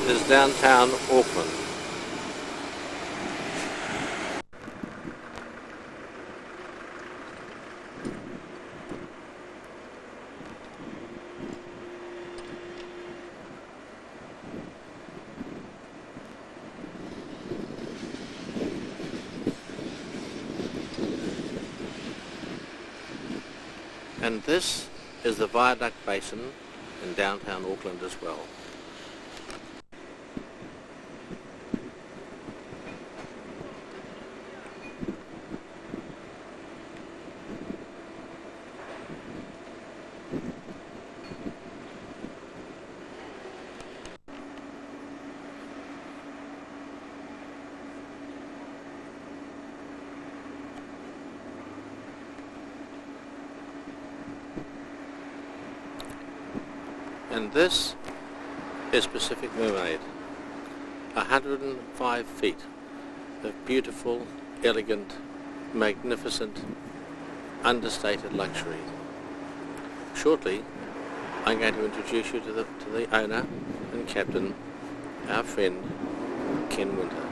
is downtown Auckland. And this is the Viaduct Basin in downtown Auckland as well. And this is Pacific Mermaid, 105 feet of beautiful, elegant, magnificent, understated luxury. Shortly, I'm going to introduce you to the owner and captain, our friend, Ken Winter.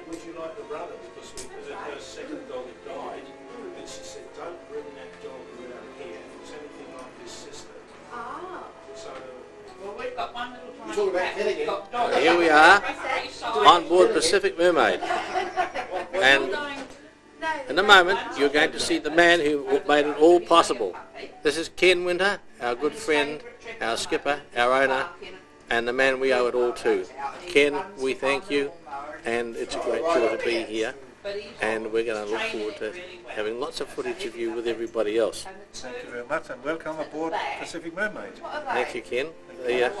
Would you like a brother? Because her second dog had died, and she said, don't bring that dog around here. If it's anything like his sister. Ah. So, well, we've got one little tiny talk about cat again. Here we are, on board Pacific Mermaid. And in a moment, you're going to see the man who made it all possible. This is Ken Winter, our good friend, our skipper, our owner, and the man we owe it all to. Ken, we thank you, and it's a great joy to be here, and we're going to look forward to having lots of footage of you with everybody else. thank you very much, and welcome aboard Pacific Mermaid. Thank you, Ken. And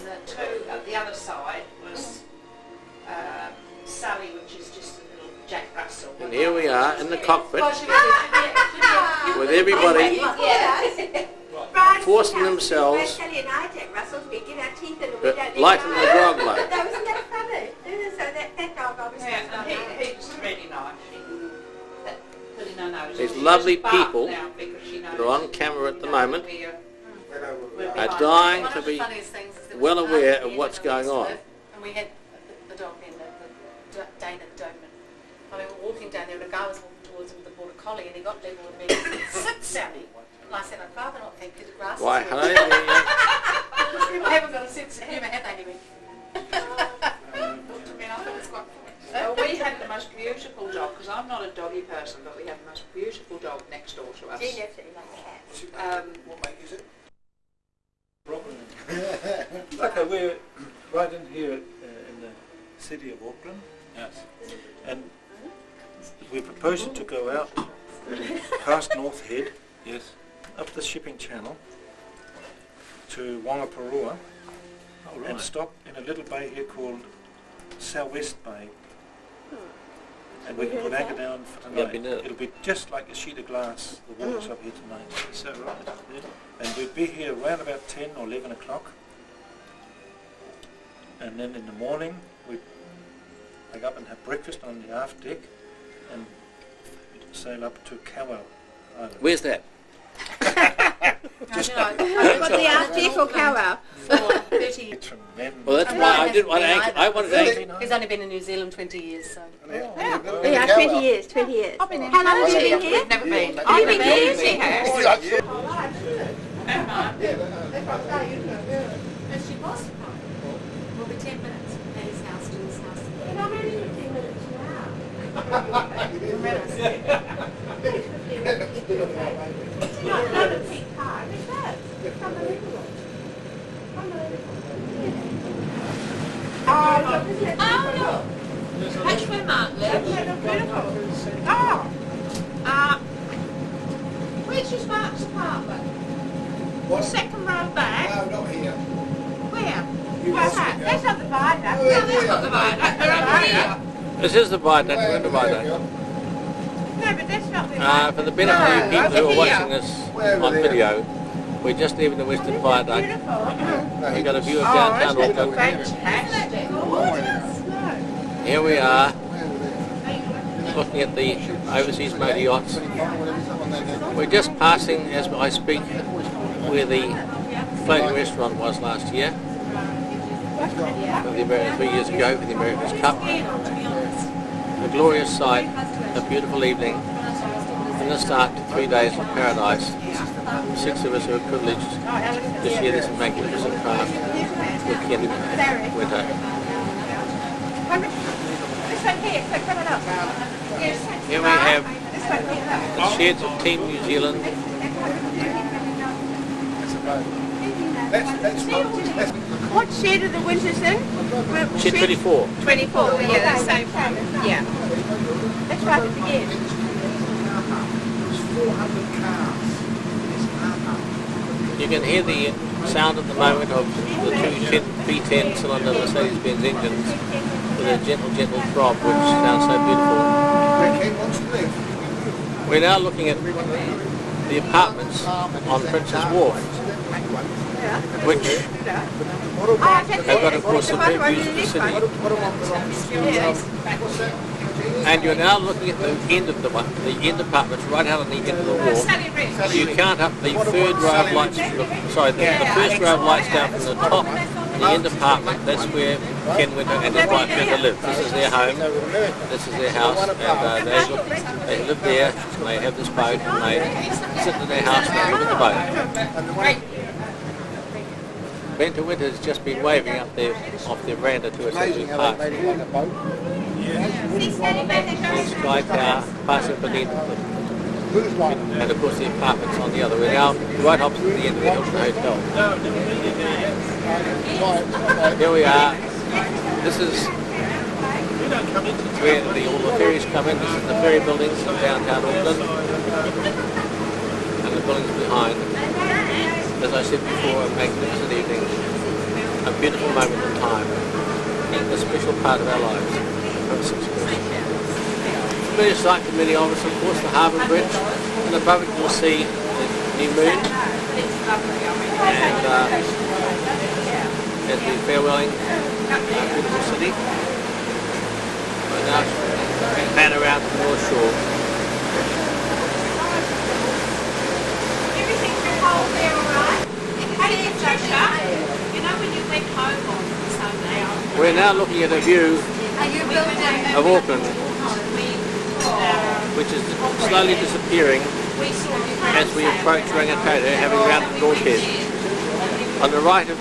the two at the other side was Sally, which is just a little Jack Russell. And here we are in the cockpit with everybody forcing themselves lighten the grog load. He's really nice. These lovely people that are on camera at the moment are dying to be well aware of what's going on. And we had the dog then, the Dane at Doberman. I mean, we were walking down there and a guy was walking towards him with a border collie and he got level with me and said, "Sit, Sally." And I said, "I'd rather not thank you, the grass is Why, good." hello? I haven't got a sense of humour, have they, Libby? Well, we had the most beautiful dog, because I'm not a doggy person, but we had the most beautiful dog next door to us. Gene absolutely like cats. What make is it? Okay, we're right in here in the city of Auckland. Yes. And we're proposing to go out past North Head, yes, up the shipping channel to Wangaparua, and stop in a little bay here called Southwest Bay. And we can put anchor down for tonight. It'll be just like a sheet of glass, the water's up here tonight. Is that right? Yeah. And we'll be here around about 10 or 11 o'clock. And then in the morning, we wake up and have breakfast on the aft deck and sail up to Kawau Island. Where's that? Just got the aft deck or Kawau? For 30. Well, that's why I didn't want to anchor. I wanted to anchor. He's only been in New Zealand 20 years, so. Yeah, 20 years, 20 years. I've been in. How long have you been here? We've never been. I've been here. She has. But she was. We'll be 10 minutes. Not a pink car, it's that. It's unbelievable. Oh, look. That's where Mark lives. Beautiful. Oh. Which is Mark's apartment? What? Second row back. No, not here. Where? What's that? That's not the viaduct. Oh, No, that's not the viaduct. They're up here. This is the viaduct, we're in the viaduct. No, but that's not the viaduct. For the benefit of you people who are watching this Where on over video, we're just leaving the Western Viaduct. Beautiful. We've got a view of downtown Auckland. Fantastic. Here we are, looking at the overseas motor yachts. We're just passing, as I speak, where the floating restaurant was last year, for the 3 years ago for the America's Cup. A glorious sight, a beautiful evening, and the start to 3 days of paradise. 6 of us who are privileged to share this magnificent craft with Ken Winter. This one here, so come on up. Here we have This one here. the sheds of Team New Zealand. What shed are the winters in? Shed 24. 24, yeah, the same time. Yeah. That's right at the end. You can hear the sound at the moment of the two V10 cylinder Mercedes-Benz engines with a gentle throb which sounds so beautiful. We're now looking at the apartments on Prince's Wharf, which have got, of course, some very views of the city. And you're now looking at the end of the end apartments right out on the end of the wharf. You count up the third row of lights, the first row of lights down from the top, the end apartment, that's where Ken Winter and his wife Bente live. This is their home, this is their house, and they live there, and they have this boat, and they sit in their house and live in the boat. Bente Winter has just been waving up there off their veranda to us as we pass. There's Sky Tower passing beneath them. And of course the apartments on the other. We're now right opposite the end of the Hilton Hotel. Here we are. This is where all the ferries come in. This is the ferry buildings in downtown Auckland. And the buildings behind. As I said before, a magnificent evening. A beautiful moment in time. A special part of our lives. Familiar sight to many of us, of course, the Harbour Bridge, and above it you'll see the new moon, and as we're farewelling our beautiful city, we're now pan around the North Shore. Everything's been cold there, alright? Hey, Patricia, you know when you went home on Sunday? We're now looking at a view of Auckland, which is slowly disappearing as we approach Rangitoto, having rounded Northhead. On the right of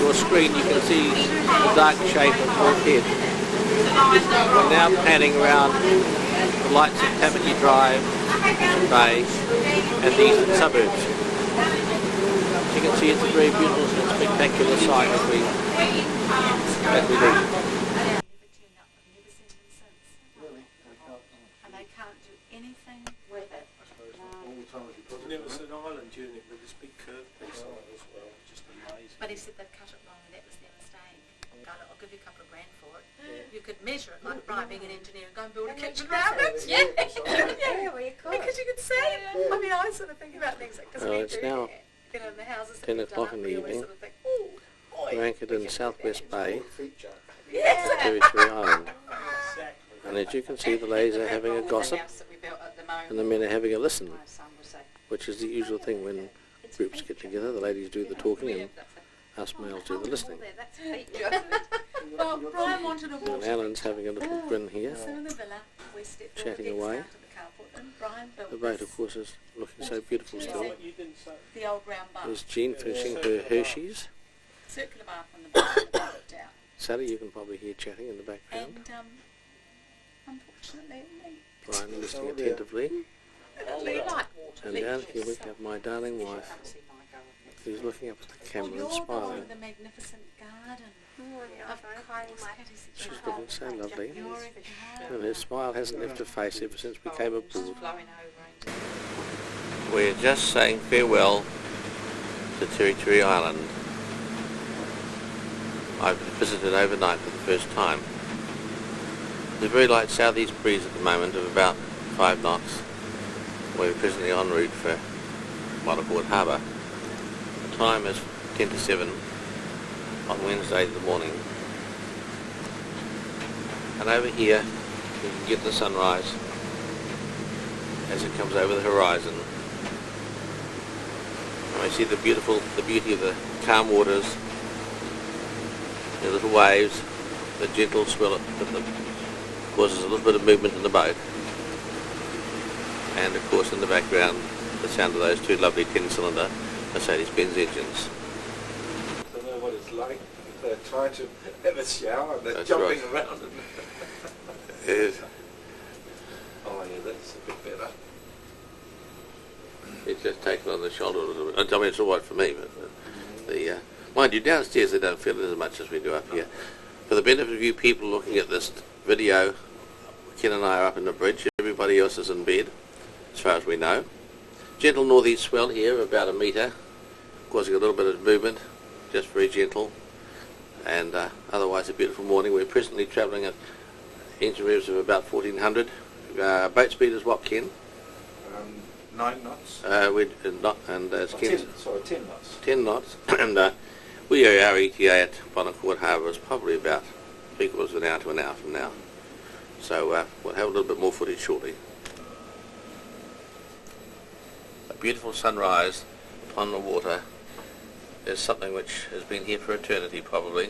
your screen you can see the dark shape of Northhead. We're now panning around the lights of Tammany Drive, Bay and the eastern suburbs. You can see it's a very beautiful and spectacular sight as we leave. And they can't do anything with it. And it was an island unit with this big curved piece on it as well, just amazing. But he said they'd cut it wrong and that was their mistake. I'll give you a couple of grand for it. You could measure it like Brian being an engineer and go and build a kitchen around it. Yeah. Yeah, well, you could. Because you could see it. I mean, I sort of think about things like, doesn't he It's do now that? You know, in the houses 10 that we've o'clock done in up, the we always evening. sort of think, ooh, boy. We're anchored in Southwest Bay, Yes. Territory Island. And as you can see, the ladies are having a gossip and the men are having a listen, which is the usual thing when groups get together. The ladies do the talking and us males do the listening. Well, Brian wanted a And water. Alan's having a little grin here. So in the villa, we stepped all Chatting the decks away. down to the carport and Brian built The boat, this, of course, is looking so beautiful still. You didn't say. the old round bar. There's Jean finishing her Hershey's. Circular bath on the bottom, built out. Sally, you can probably hear chatting in the background. And unfortunately. Brian listening attentively. We like water. And down here we have my darling wife, who's looking up at the camera and You're the one smiling. with the magnificent garden of She's looking so lovely. You're even And her smile hasn't left her face ever since we came aboard. flowing over. We're just saying farewell to Tiri Island. I've visited overnight for the first time. There's a very light southeast breeze at the moment of about 5 knots. We're presently en route for Waitakot Harbour. The time is 10 to 7 on Wednesday in the morning. And over here you can get the sunrise as it comes over the horizon. And we see the beauty of the calm waters, the little waves, the gentle swell that causes a little bit of movement in the boat. And of course in the background the sound of those two lovely 10-cylinder Mercedes-Benz engines. I don't know what it's like if they're trying to have a shower and they're That's jumping right. around. Yes. Oh yeah, that's a bit better. It's just taken on the shoulder a little bit. I mean, it's all right for me, but mind you, downstairs they don't feel it as much as we do up here. For the benefit of you people looking at this video, Ken and I are up in the bridge. Everybody else is in bed, as far as we know. Gentle northeast swell here, about 1 metre, causing a little bit of movement, just very gentle. And otherwise a beautiful morning. We're presently travelling at engine revs of about 1400. Boat speed is what, Ken? 9 knots. As Ken 10 knots. 10 knots, and we are our ETA at Waitakot Harbour is probably about 3/4 of an hour to an hour from now. So we'll have a little bit more footage shortly. A beautiful sunrise on the water is something which has been here for eternity probably,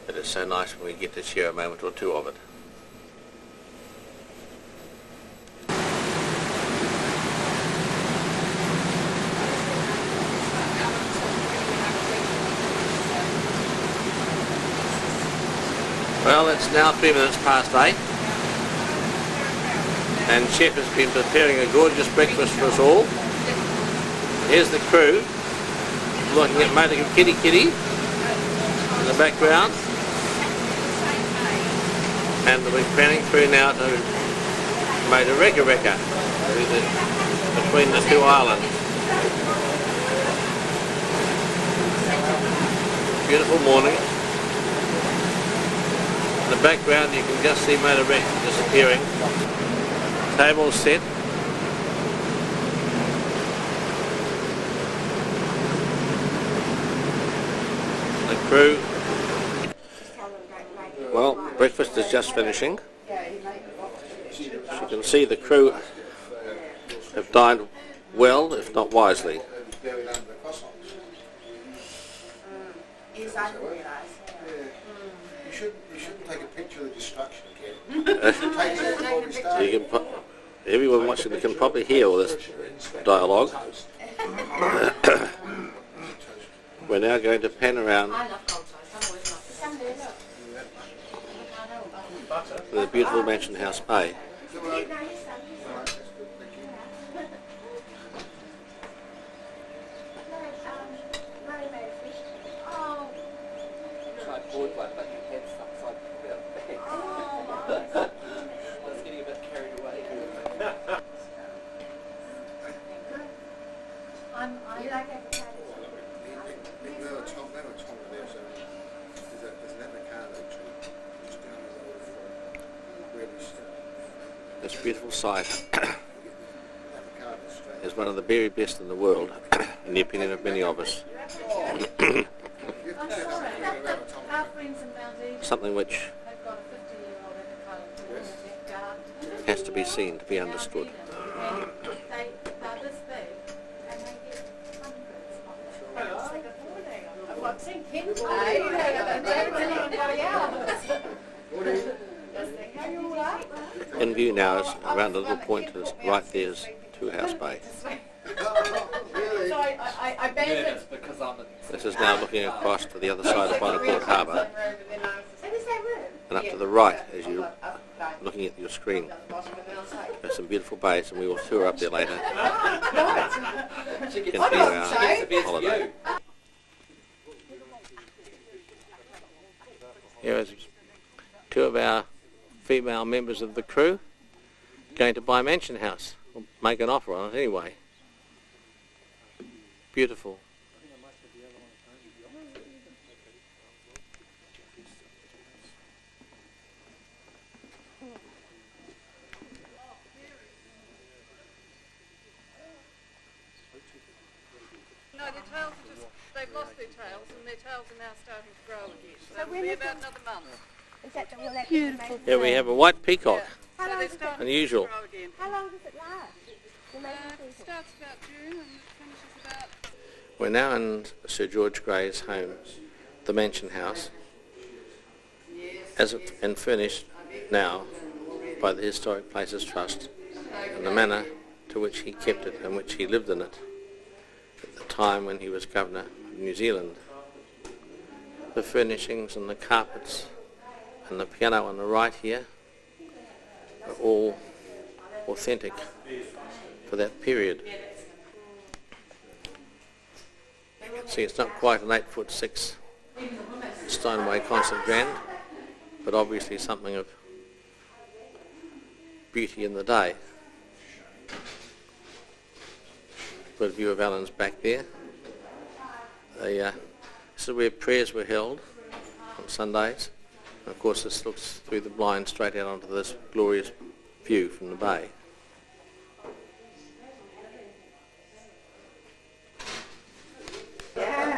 but it's so nice when we get to share a moment or two of it. Well, it's now 3 minutes past 8, and Chef has been preparing a gorgeous breakfast for us all. Here's the crew, looking at Motor Kitty Kitty in the background, and we're planning through now to Motor Reka Reka, between the two islands. Beautiful morning. In the background you can just see Motor Reka disappearing. Tables set. The crew. Well, breakfast is just finishing. As you can see the crew have dined well, if not wisely. You shouldn't take a picture of the destruction, Ken. You can everyone watching can probably hear all this dialogue. We're now going to pan around to the beautiful Mansion House Bay. This beautiful site is one of the very best in the world, in the opinion of many of us. Something which has to be seen to be understood. In view now is around a little point right there is Two House Bay. This is now looking across to the other side of Waitakot Harbour, and up to the right as you looking at your screen. There's some beautiful bays, and we will tour up there later. Continue our holiday. Here is two of our female members of the crew going to buy a mansion house, or make an offer on it anyway. Beautiful. No, their tails are just, they've lost their tails and their tails are now starting to grow again. So it'll be about another month. Beautiful. Here we have a white peacock, So they're starting unusual. to grow again. How long does it last? It starts about June and it finishes about... We're now in Sir George Grey's home, the mansion house, and furnished now by the Historic Places Trust in the manner to which he kept it and which he lived in it at the time when he was Governor of New Zealand. The furnishings and the carpets and the piano on the right here are all authentic for that period. You can see it's not quite an 8'6" Steinway concert grand, but obviously something of beauty in the day. Good view of Alan's back there. This is where prayers were held on Sundays. And of course this looks through the blind straight out onto this glorious view from the bay.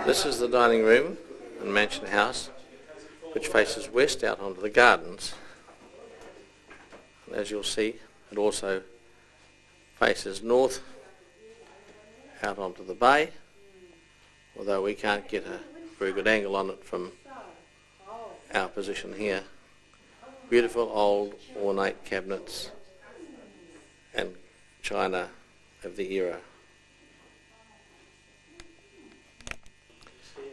This is the dining room and mansion house, which faces west out onto the gardens. And as you'll see, it also faces north out onto the bay, although we can't get a very good angle on it from our position here. Beautiful old ornate cabinets and china of the era.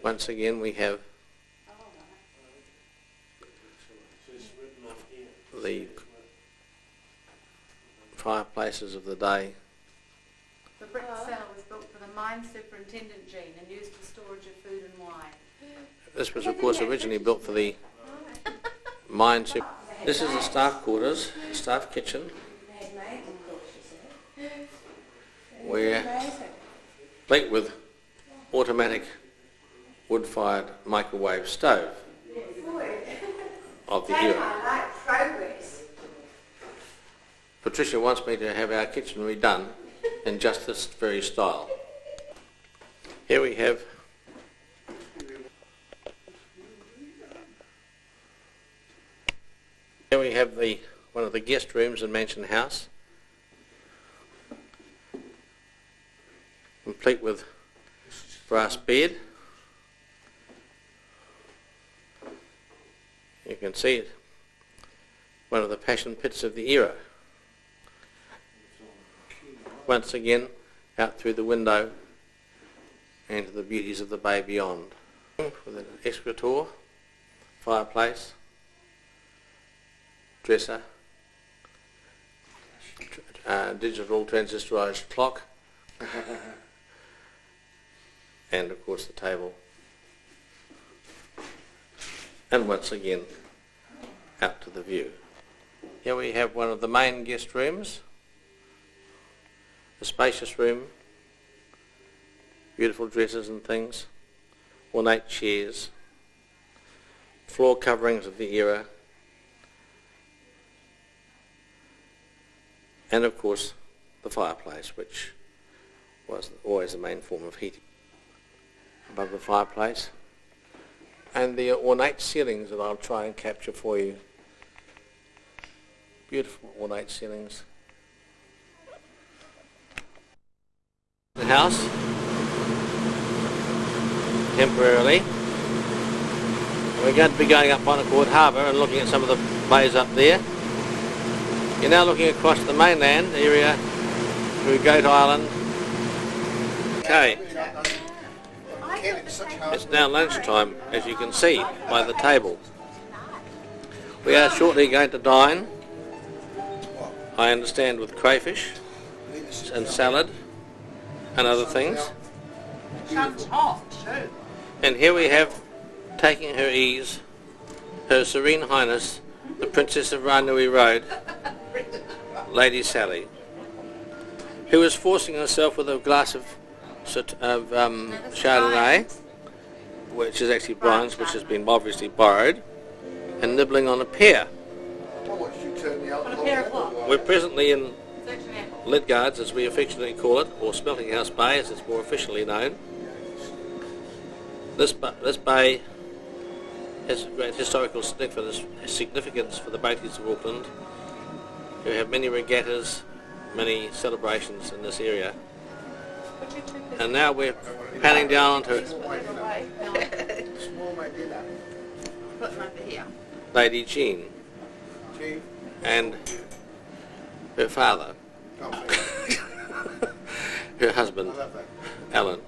Once again we have the fireplaces of the day. The brick cellar was built for the mine superintendent gene and used for storage of food and wine. This was of course originally built for the mine super. This is the staff quarters, staff kitchen, where complete with automatic wood-fired microwave stove of the era. Patricia wants me to have our kitchen redone in just this very style. Here we have one of the guest rooms in Mansion House, complete with brass bed. You can see it, one of the passion pits of the era. Once again, out through the window and to the beauties of the bay beyond. With an escritoire, fireplace, dresser, digital transistorised clock, and of course the table. And once again, out to the view. Here we have one of the main guest rooms, a spacious room, beautiful dresses and things, ornate chairs, floor coverings of the era, and of course the fireplace, which was always the main form of heating. Above the fireplace, and the ornate ceilings that I'll try and capture for you. Beautiful ornate ceilings. The house, temporarily. We're going to be going up Bonacord Harbour and looking at some of the bays up there. You're now looking across the mainland area through Goat Island. Okay. It's now lunchtime, as you can see by the table. We are shortly going to dine I understand, with crayfish and salad and other things. Sun's hot too. And here we have, taking her ease, Her Serene Highness, the Princess of Ranui Road, Lady Sally, who is forcing herself with a glass of Chardonnay, which is actually bronze, which has been obviously borrowed, and nibbling on a pear. On a pair of what? We're presently in It's actually apple. Lidgards, as we affectionately call it, or Smelting House Bay, as it's more officially known. This bay has great historical significance for the boaties of Auckland, who have many regattas, many celebrations in this area. And now we're panning down onto Small mate dinner. Put them over here. Lady Jean Chief, and her father, her husband, I love that. Alan.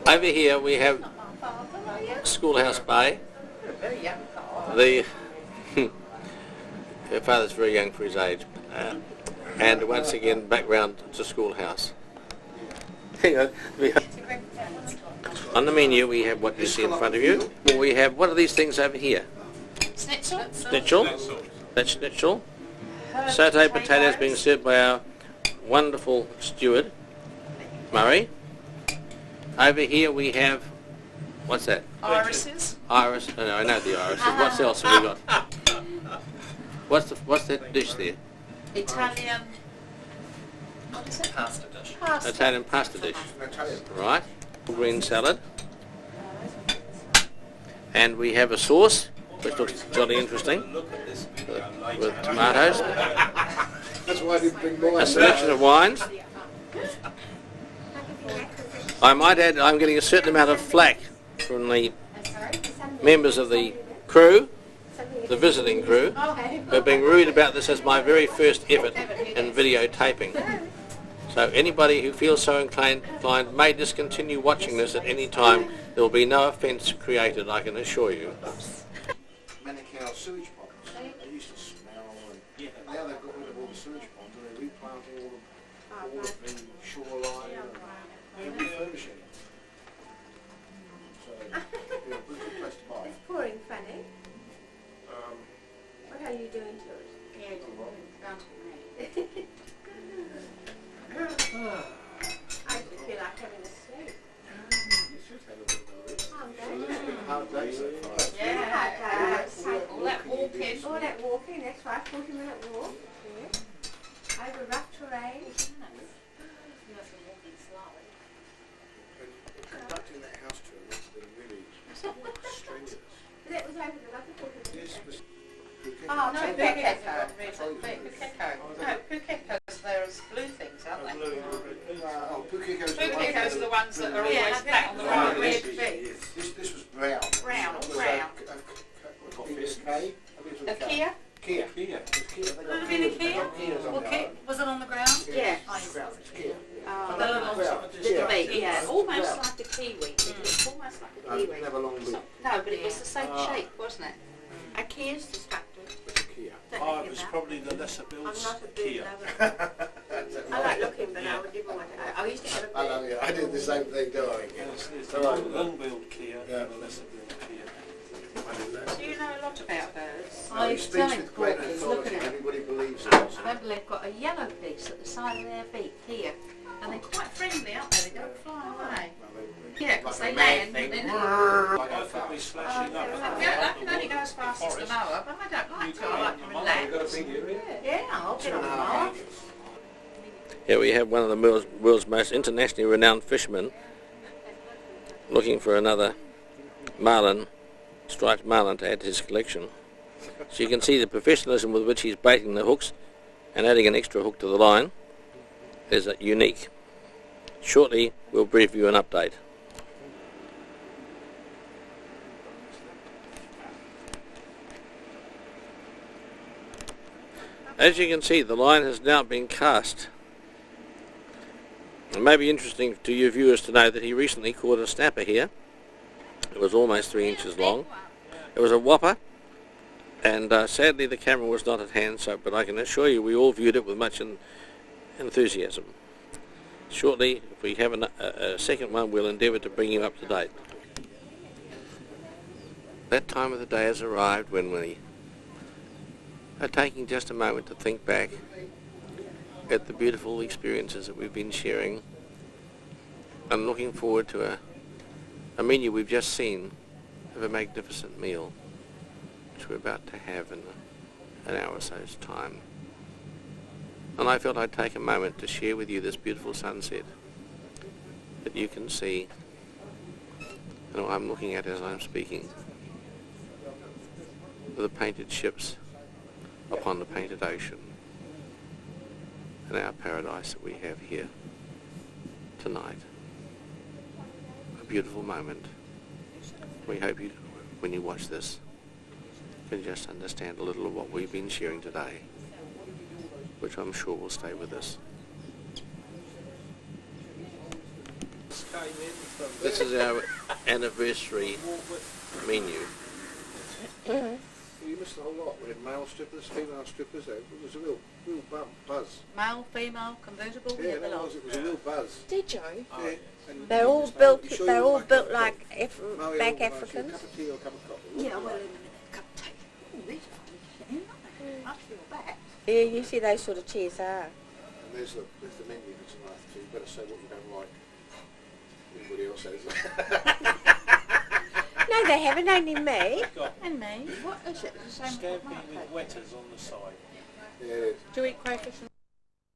Over here we have Schoolhouse Bay. You're a very young car. The her father's very young for his age, and once again back round to Schoolhouse. Hang on. On the menu we have what you see in front of you. We have, what are these things over here? Schnitzel. Schnitzel. That's schnitzel. Sauté potatoes being served by our wonderful steward, Murray. Over here we have, what's that? Irises. Iris. Oh, no, I know the irises. What else have we got? What's that dish there? Italian. What is it? Pasta dish. Pasta. Italian pasta dish. Italian. Right. Green salad. And we have a sauce, which looks jolly interesting, with tomatoes. That's why I didn't bring mine. A selection of wines. I might add, I'm getting a certain amount of flack from the members of the crew, the visiting crew, who are being rude about this as my very first effort in videotaping. So anybody who feels so inclined may discontinue watching this at any time. There will be no offence created, I can assure you. Manukau sewage ponds. They used to smell, and now they've got rid of all the sewage ponds and they're replanting all of the shoreline and refurbishing it. So, yeah, a good place to buy. It's pouring funny. What are you doing to it? Yeah, it's down to me. I actually feel like having a sleep. I'm going to. Hard day so far. Yeah. All that walking. All that walking, that's right, 40-minute walk. Yeah. Over rough terrain. Conducting that house tour must have been really strenuous. But that was over the other 40 minutes. Yes, was Oh, no, Pukeko. No, Pukeko's those blue things, aren't they? oh, Pukeko's Pukeko's are the ones that are Yeah, always back on the right. red feet. This was brown. Brown, It was brown. a A Kia? Kia. It was Kia. They got Would it be the Kias. They Kia? got Kias on the island. Was it on the ground? Yeah. Oh, you Brown, it's Kia. Oh, The little Brown. little bit, yeah. Almost Brown. like a kiwi. It was almost like a No, it kiwi. didn't have a long beak. No, but it was the same shape, wasn't it? A Kia's distracted. It's a Kia. I was probably the lesser built I'm not a big Kia. lover. I like looking, but I would never want to. I used to have a I know, yeah. I did the same thing, don't I? Yes, it's the long-built Kia Yeah. and the lesser built Kia. I did that. Do you know a lot about birds? He I was speaks telling with great Corky, authority. looking at Everybody believes him. Remember, they've got a yellow piece at the side of their beak here. And they're quite friendly, aren't they? They don't fly away. Yeah, because they land and then... I could be splashing up. Yeah, I can only go as fast as the mower, but I don't like to. I like to relax. Yeah, I'll get on the mark. Here we have one of the world's most internationally renowned fishermen looking for another marlin, striped marlin, to add to his collection. So you can see the professionalism with which he's baiting the hooks and adding an extra hook to the line is unique. Shortly we'll brief you an update. As you can see, the line has now been cast. It may be interesting to you viewers to know that he recently caught a snapper here. It was almost 3 inches long. It was a whopper, And sadly the camera was not at hand, but I can assure you we all viewed it with much enthusiasm. Shortly, if we have a second one, we'll endeavour to bring you up to date. That time of the day has arrived when we are taking just a moment to think back at the beautiful experiences that we've been sharing and looking forward to a menu we've just seen of a magnificent meal which we're about to have in an hour or so's time. And I felt I'd take a moment to share with you this beautiful sunset that you can see and I'm looking at as I'm speaking, with the painted ships upon the painted ocean and our paradise that we have here tonight. A beautiful moment. We hope you, when you watch this, can just understand a little of what we've been sharing today, which I'm sure will stay with us. This is our anniversary menu. You missed a whole lot. We had male strippers, female strippers. It was a real buzz. Male, female, convertible. Yeah, it was a real buzz. Did you? Yeah. And They're all you built. sure They're you all like built a like Mario, back like a Africans. cup of tea or a cup of coffee? Yeah, well, in a minute, cup of tea. Oh, these are funny. I feel bad. Yeah, you see those sort of chairs are. And there's the menu for tonight. So you better say what you don't like. Anybody else says. No, they haven't. Only me. And me. What is it? The same Scampi what with wetters on the side. Yeah. Do you eat crayfish?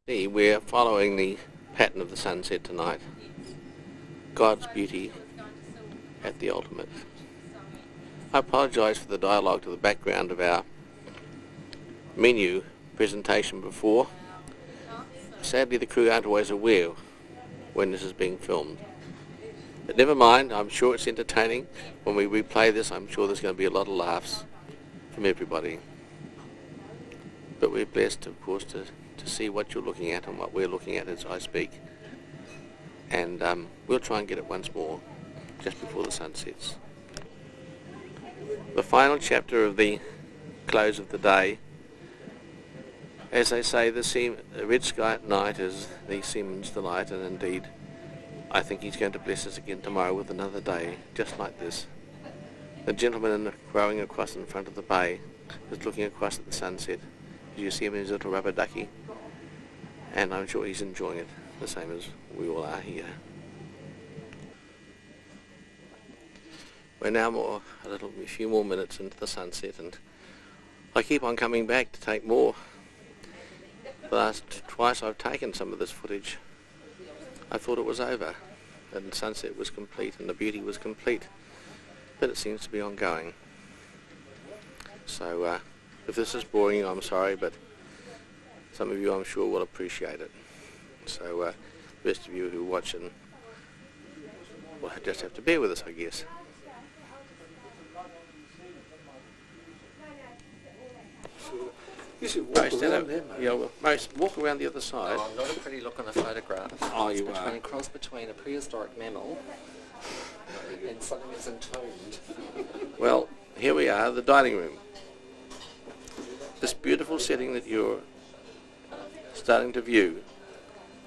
See, we're following the pattern of the sunset tonight. God's beauty at the ultimate. I apologise for the dialogue to the background of our menu presentation before. Sadly, the crew aren't always aware when this is being filmed. But never mind, I'm sure it's entertaining. When we replay this, I'm sure there's going to be a lot of laughs from everybody. But we're blessed, of course, to see what you're looking at and what we're looking at as I speak. And we'll try and get it once more, just before the sun sets. The final chapter of the close of the day. As they say, the red sky at night is the seaman's delight, and indeed, I think he's going to bless us again tomorrow with another day, just like this. The gentleman rowing across in front of the bay is looking across at the sunset. You see him in his little rubber ducky, and I'm sure he's enjoying it, the same as we all are here. We're now a few more minutes into the sunset, and I keep on coming back to take more. The last twice I've taken some of this footage, I thought it was over, and the sunset was complete and the beauty was complete, but it seems to be ongoing. So if this is boring you, I'm sorry, but some of you I'm sure will appreciate it. So the rest of you who watch and will just have to bear with us, I guess. You should walk Most, around there, mate. yeah, well, most walk around the other side. Oh, not a pretty look on a photograph. Oh, you it's are. cross between a prehistoric mammal and something that's entombed. Well, here we are, the dining room. This beautiful setting that you're starting to view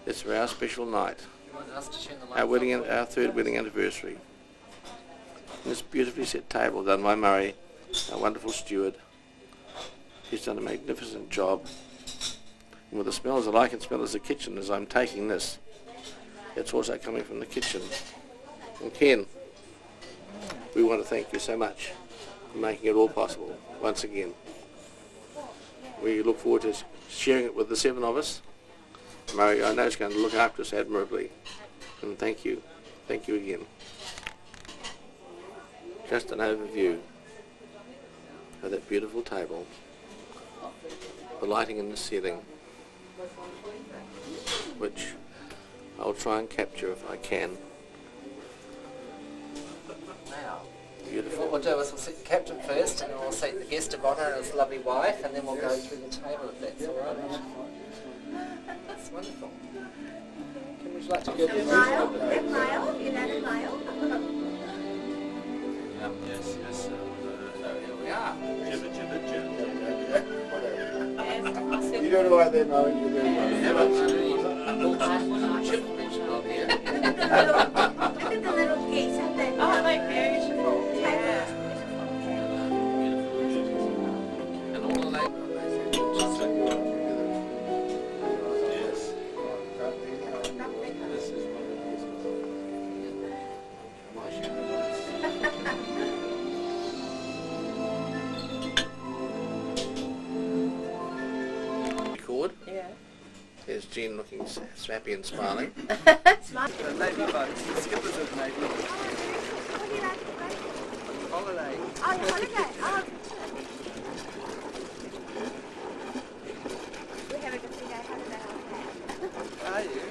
is for our special night, You want us to turn the our lights off? our third wedding anniversary. And this beautifully set table done by Murray, our wonderful steward. He's done a magnificent job. And with the smells that I can smell as the kitchen as I'm taking this, it's also coming from the kitchen. And Ken, we want to thank you so much for making it all possible once again. We look forward to sharing it with the seven of us. Murray, I know, is going to look after us admirably. And thank you. Thank you again. Just an overview of that beautiful table. The lighting in the ceiling, which I'll try and capture if I can. Now, Beautiful. what we'll do is we'll seat the captain first, and then we'll seat the guest of honour and his lovely wife, and then we'll go through the table if that's all right. That's wonderful. Would you like to give them Mile? You know the mile? Yes. we are. Jibber, jibber, jibber. You don't know right there, no, you do right. How about chip on here? Look at the little geese, aren't they? Aren't they beautiful? Yeah. And all the labor. Yes. This is one Record. Yeah. There's Jean looking happy and smiling. Smart. The Navy boats, the skippers of Navy boats. What do you like to do? Holiday. Oh, your holiday. Oh. We're having a 3-day holiday on that. Are you?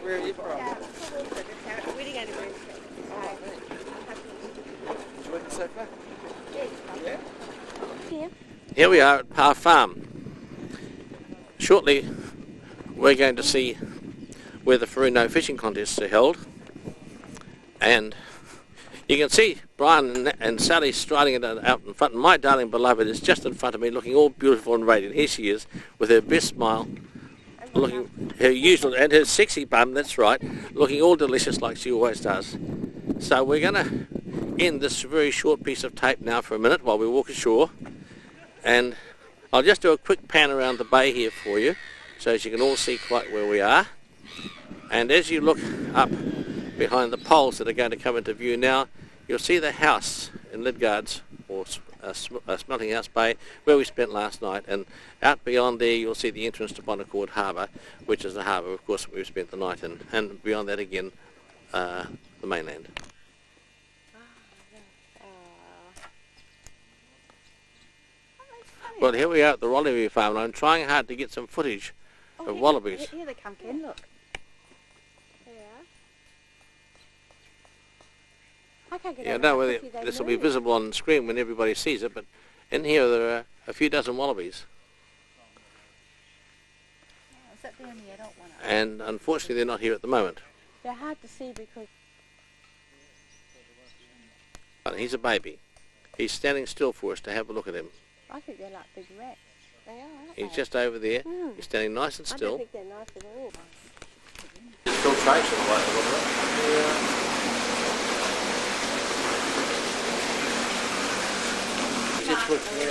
Where are you from? Yeah, we're really going to Bente. Enjoying it so far? Yeah? Yeah. Here we are at Par Farm. Shortly we're going to see where the Furuno fishing contests are held, and you can see Brian and Sally striding it out in front, and my darling beloved is just in front of me looking all beautiful and radiant. Here she is with her best smile, looking her usual, and her sexy bum, that's right, looking all delicious like she always does. So we're going to end this very short piece of tape now for a minute while we walk ashore, and I'll just do a quick pan around the bay here for you so as you can all see quite where we are. And as you look up behind the poles that are going to come into view now, you'll see the house in Lidgard's, or Smelting House Bay, where we spent last night, and out beyond there you'll see the entrance to Bonacord Harbour, which is the harbour of course that we've spent the night in, and beyond that again the mainland. Well, here we are at the Wallaby Farm, and I'm trying hard to get some footage of wallabies. Here they come, Ken, look. I can't get Yeah, I over don't know how whether quickly they this will be move. visible on the screen when everybody sees it, but in here there are a few dozen wallabies. Is that the only adult one? And unfortunately they're not here at the moment. They're hard to see because... But he's a baby. He's standing still for us to have a look at him. I think they're like big rats. They are, aren't He's they? just over there. He's standing nice and I don't still. think they're nice at all. There's filtration like the water.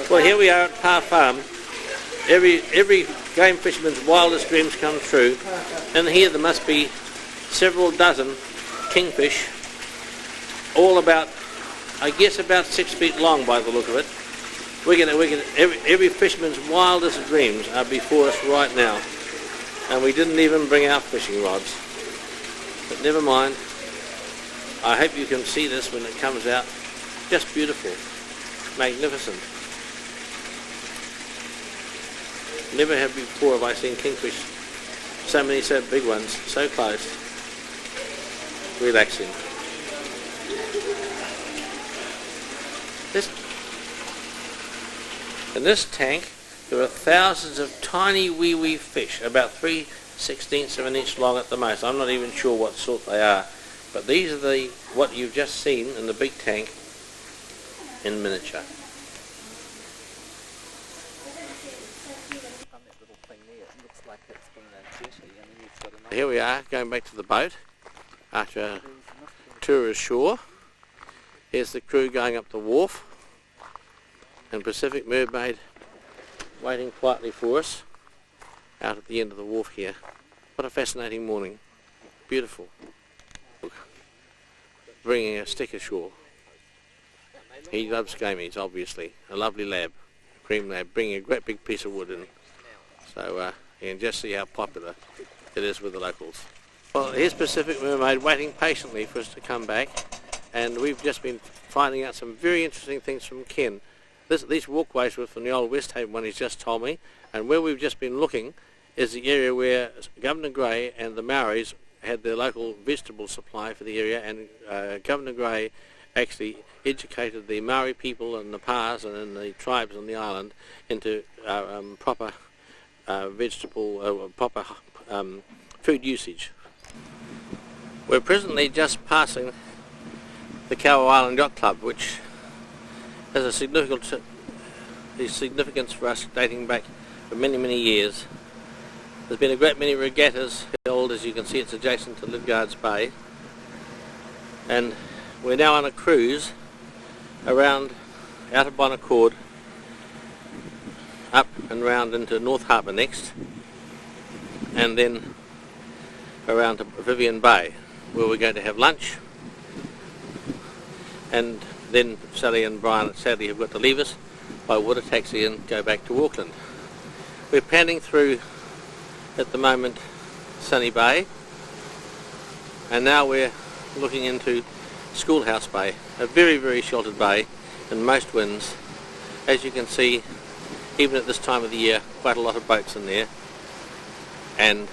Well, here we are at Par Farm. Every game fisherman's wildest dreams come true. And here there must be several dozen kingfish, all about, I guess, about 6 feet long by the look of it. Every fisherman's wildest dreams are before us right now, and we didn't even bring our fishing rods. But never mind. I hope you can see this when it comes out. Just beautiful, magnificent. Never have before have I seen kingfish, so many so big ones, so close. Relaxing. In this tank there are thousands of tiny wee fish, about 3/16 of an inch long at the most. I'm not even sure what sort they are, but these are what you've just seen in the big tank in miniature. Here we are, going back to the boat after a tour ashore. Here's the crew going up the wharf, and Pacific Mermaid waiting quietly for us out at the end of the wharf here. What a fascinating morning. Beautiful. Look, bringing a stick ashore. He loves gamies, obviously. A lovely lab, a cream lab, bringing a great big piece of wood in. So you can just see how popular it is with the locals. Well, here's Pacific Mermaid waiting patiently for us to come back, and we've just been finding out some very interesting things from Ken. These walkways were from the old West Haven one he's just told me, and where we've just been looking is the area where Governor Grey and the Maoris had their local vegetable supply for the area, and Governor Grey actually educated the Maori people and the Pas and the tribes on the island into proper proper food usage. We're presently just passing the Kawau Island Yacht Club, which has a significance for us dating back for many, many years. There's been a great many regattas held. As you can see, it's adjacent to Lidgard's Bay, and we're now on a cruise around out of Bonaccord, up and round into North Harbour next, and then around to Vivian Bay, where we're going to have lunch, and then Sally and Brian sadly have got to leave us by water taxi and go back to Auckland. We're panning through at the moment Sunny Bay, and now we're looking into Schoolhouse Bay, a very, very sheltered bay and most winds. As you can see, even at this time of the year, quite a lot of boats in there, and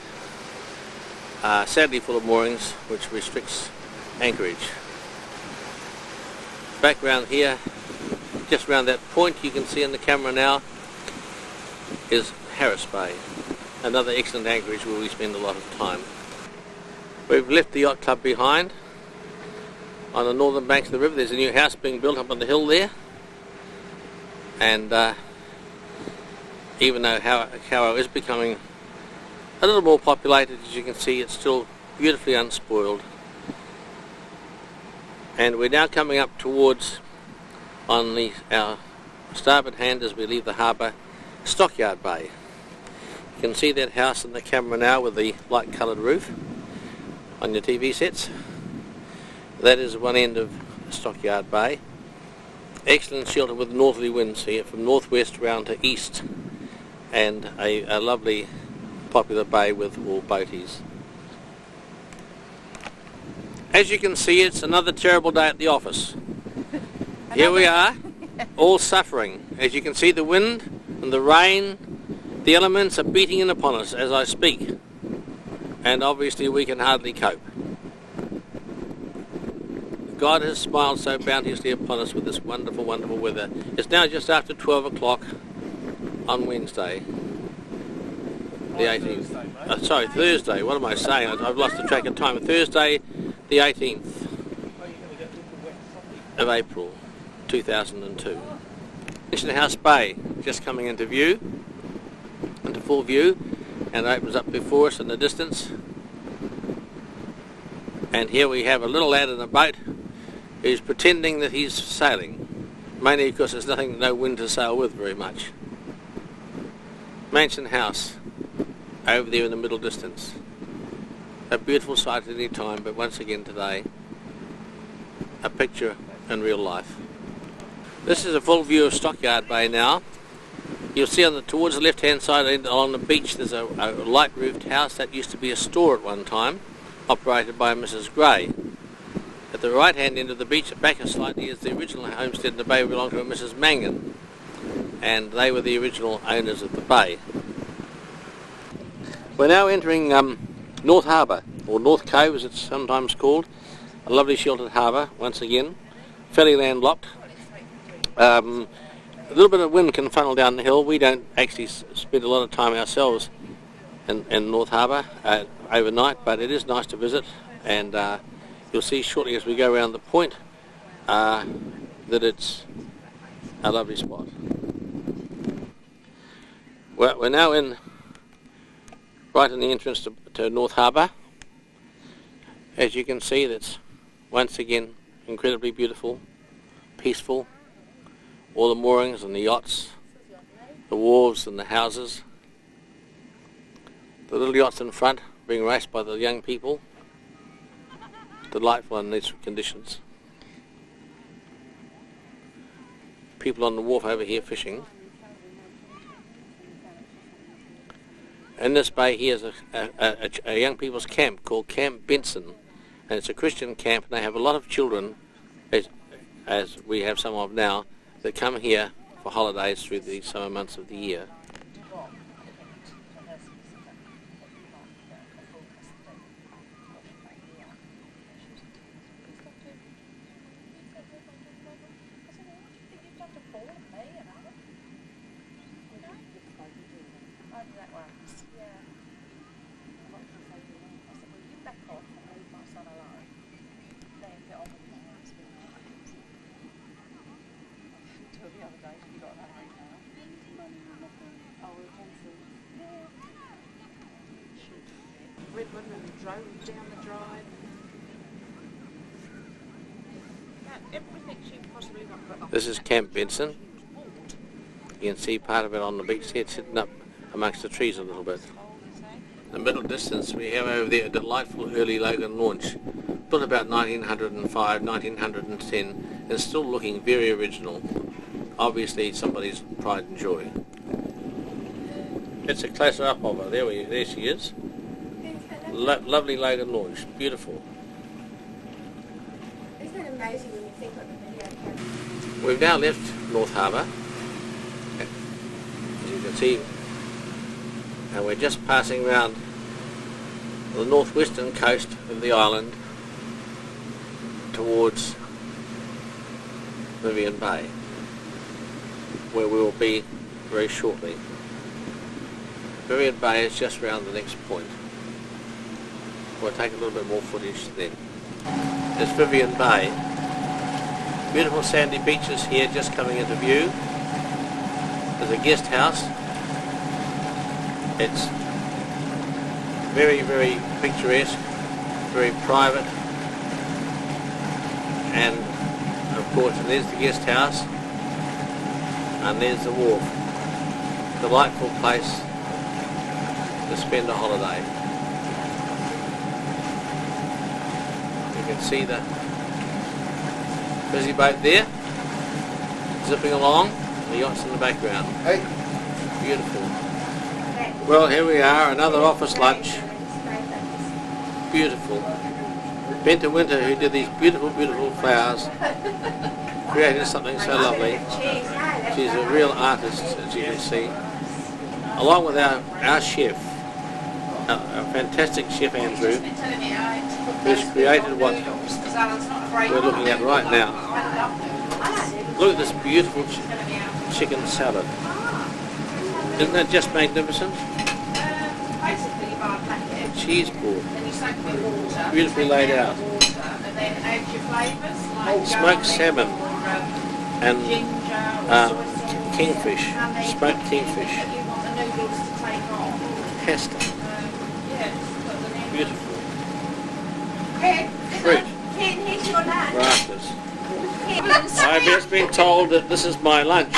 sadly full of moorings, which restricts anchorage. Back round here, just round that point you can see in the camera now, is Harris Bay, another excellent anchorage where we spend a lot of time. We've left the yacht club behind. On the northern banks of the river there's a new house being built up on the hill there, and even though Kawau is becoming a little more populated, as you can see, it's still beautifully unspoiled. And we're now coming up towards, on our starboard hand as we leave the harbour, Stockyard Bay. You can see that house in the camera now with the light coloured roof on your TV sets. That is one end of Stockyard Bay. Excellent shelter with northerly winds here from northwest round to east, and a lovely popular bay with all boaties. As you can see, it's another terrible day at the office. Here we are, all suffering. As you can see, the wind and the rain, the elements are beating in upon us as I speak, and obviously we can hardly cope. God has smiled so bounteously upon us with this wonderful, wonderful weather. It's now just after 12 o'clock on Wednesday, the 18th. Sorry, Thursday. What am I saying? I've lost the track of time. Thursday, the 18th of April, 2002. Mission House Bay just coming into view, into full view, and it opens up before us in the distance. And here we have a little lad in a boat who's pretending that he's sailing, mainly because there's no wind to sail with very much. Mansion House over there in the middle distance. A beautiful sight at any time, but once again today, a picture in real life. This is a full view of Stockyard Bay now. You'll see towards the left hand side along the beach there's a light roofed house that used to be a store at one time, operated by Mrs. Gray. At the right hand end of the beach, back slightly, is the original homestead in the bay, belonged to a Mrs. Mangan, and they were the original owners of the bay. We're now entering North Harbour, or North Cove as it's sometimes called, a lovely sheltered harbour once again, fairly landlocked. A little bit of wind can funnel down the hill. We don't actually spend a lot of time ourselves in North Harbour overnight, but it is nice to visit, and you'll see shortly as we go around the point that it's a lovely spot. We're now right in the entrance to North Harbour. As you can see, that's once again incredibly beautiful, peaceful. All the moorings and the yachts, the wharves and the houses. The little yachts in front being raced by the young people. Delightful in these conditions. People on the wharf over here fishing. In this bay here is a young people's camp called Camp Benson, and it's a Christian camp, and they have a lot of children, as we have some of now, that come here for holidays through the summer months of the year. ribbon and drove down the drive. Everything she possibly got. This is Camp Benson. You can see part of it on the beach here, sitting up amongst the trees a little bit. In the middle distance we have over there a delightful early Logan launch, built about 1905, 1910, and still looking very original. Obviously somebody's pride and joy. It's a closer up of her. There she is. Lovely Logan launch, beautiful. Isn't it amazing when you think of the video camera? We've now left North Harbour, as you can see, and we're just passing around the northwestern coast of the island towards Vivian Bay, where we will be very shortly. Vivian Bay is just round the next point. We'll take a little bit more footage then. There's Vivian Bay. Beautiful sandy beaches here just coming into view. There's a guest house. It's very, very picturesque, very private, and of course there's the guest house and there's the wharf. Delightful place to spend a holiday. You can see the busy boat there, zipping along, the yacht's in the background. Hey. Beautiful. Well, here we are, another office lunch. Beautiful. Bente Winter, who did these beautiful, beautiful flowers, created something so lovely. She's a real artist, as you can see. Along with our chef, a fantastic chef Andrew, who's created what we're looking at right now. Look at this beautiful chicken salad. Isn't that just magnificent? Basically, you buy a packet, Cheese board, then you soak it with water, beautifully laid out. and then add your flavours like Smoked garlic salmon or, and ginger or soy sauce, kingfish, and then smoked kingfish, that you want the noodles to take on. pasta, Yes, put them in. beautiful, Ken, fruit, Ken, here's your lunch. rafters. Ken, I've just been told that this is my lunch.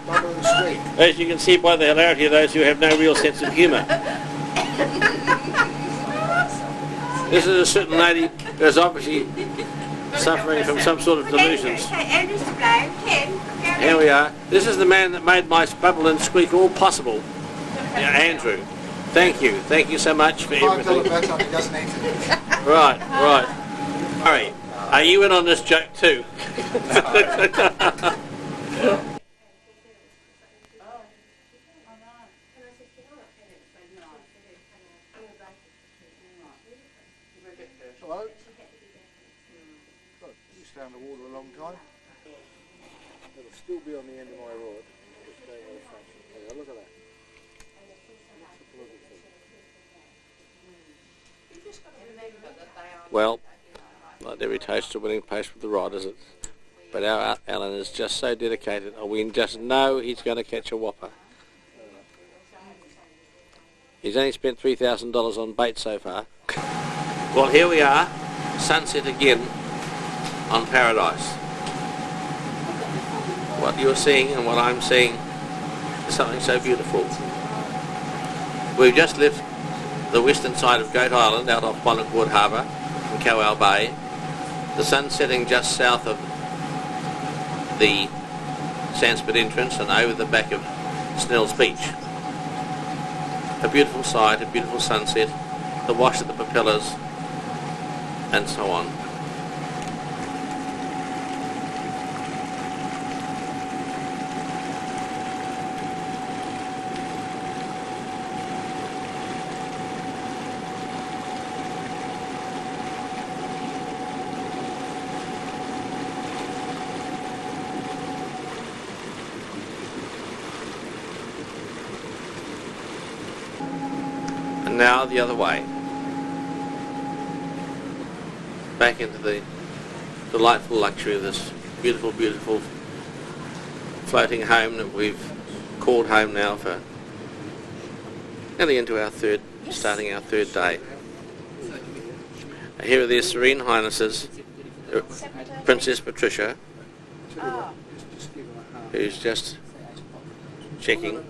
Bottom of the street. As you can see by the hilarity of those who have no real sense of humour. This is a certain lady who's obviously suffering from some sort of delusions. Okay, Andrew's to blame. Ken, Here we are. This is the man that made my bubble and squeak all possible. Yeah, Andrew. Thank you. Thank you so much for Can't tell everything. the back up, he doesn't eat it. Right, right. Harry, are you in on this joke too? Hello? God, you stay underwater a long time. It'll still be on the end of my rod. Just going old fashioned. Oh, look at that. Well, not every toast a winning place with the rod, is it? But our Alan is just so dedicated, and we just know he's going to catch a whopper. He's only spent $3,000 on bait so far. Well, here we are, sunset again on Paradise. What you're seeing and what I'm seeing is something so beautiful. We've just left the western side of Goat Island out off Bonaccord Harbour in Kawau Bay. The sun's setting just south of the Sandspit entrance and over the back of Snell's Beach. A beautiful sight, a beautiful sunset, the wash of the propellers, and so on. And now the other way. Back into the delightful luxury of this beautiful, beautiful floating home that we've called home now for Nearly into our starting our third day. Here are their Serene Highnesses, Princess Patricia, who's just checking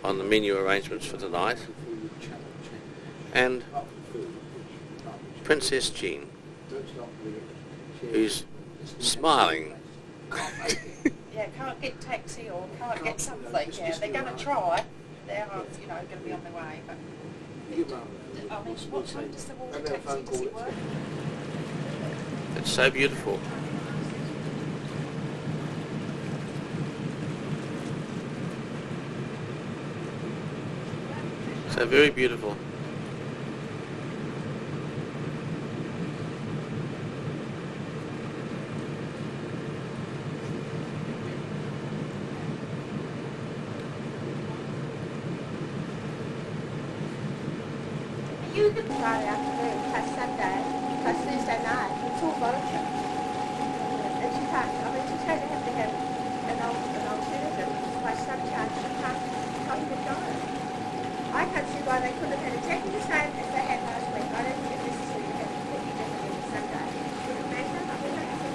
on the menu arrangements for tonight, and Princess Jean, who's smiling. Yeah, can't get taxi or can't get something. Yeah, they're going to try. They are, you know, going to be on their way. But I mean, what time does the water taxi, does it work? It's so beautiful. So very beautiful. You could Friday afternoon, plus Sunday, plus Thursday night. It's all voluntary. And she can't, I mean, she's going to have to have an alternative. By some charge, she can't even go. I can't see why they couldn't have had exactly the same as they had last week. I don't think it's necessary to have completely different every Sunday. Would it matter? I mean, that's so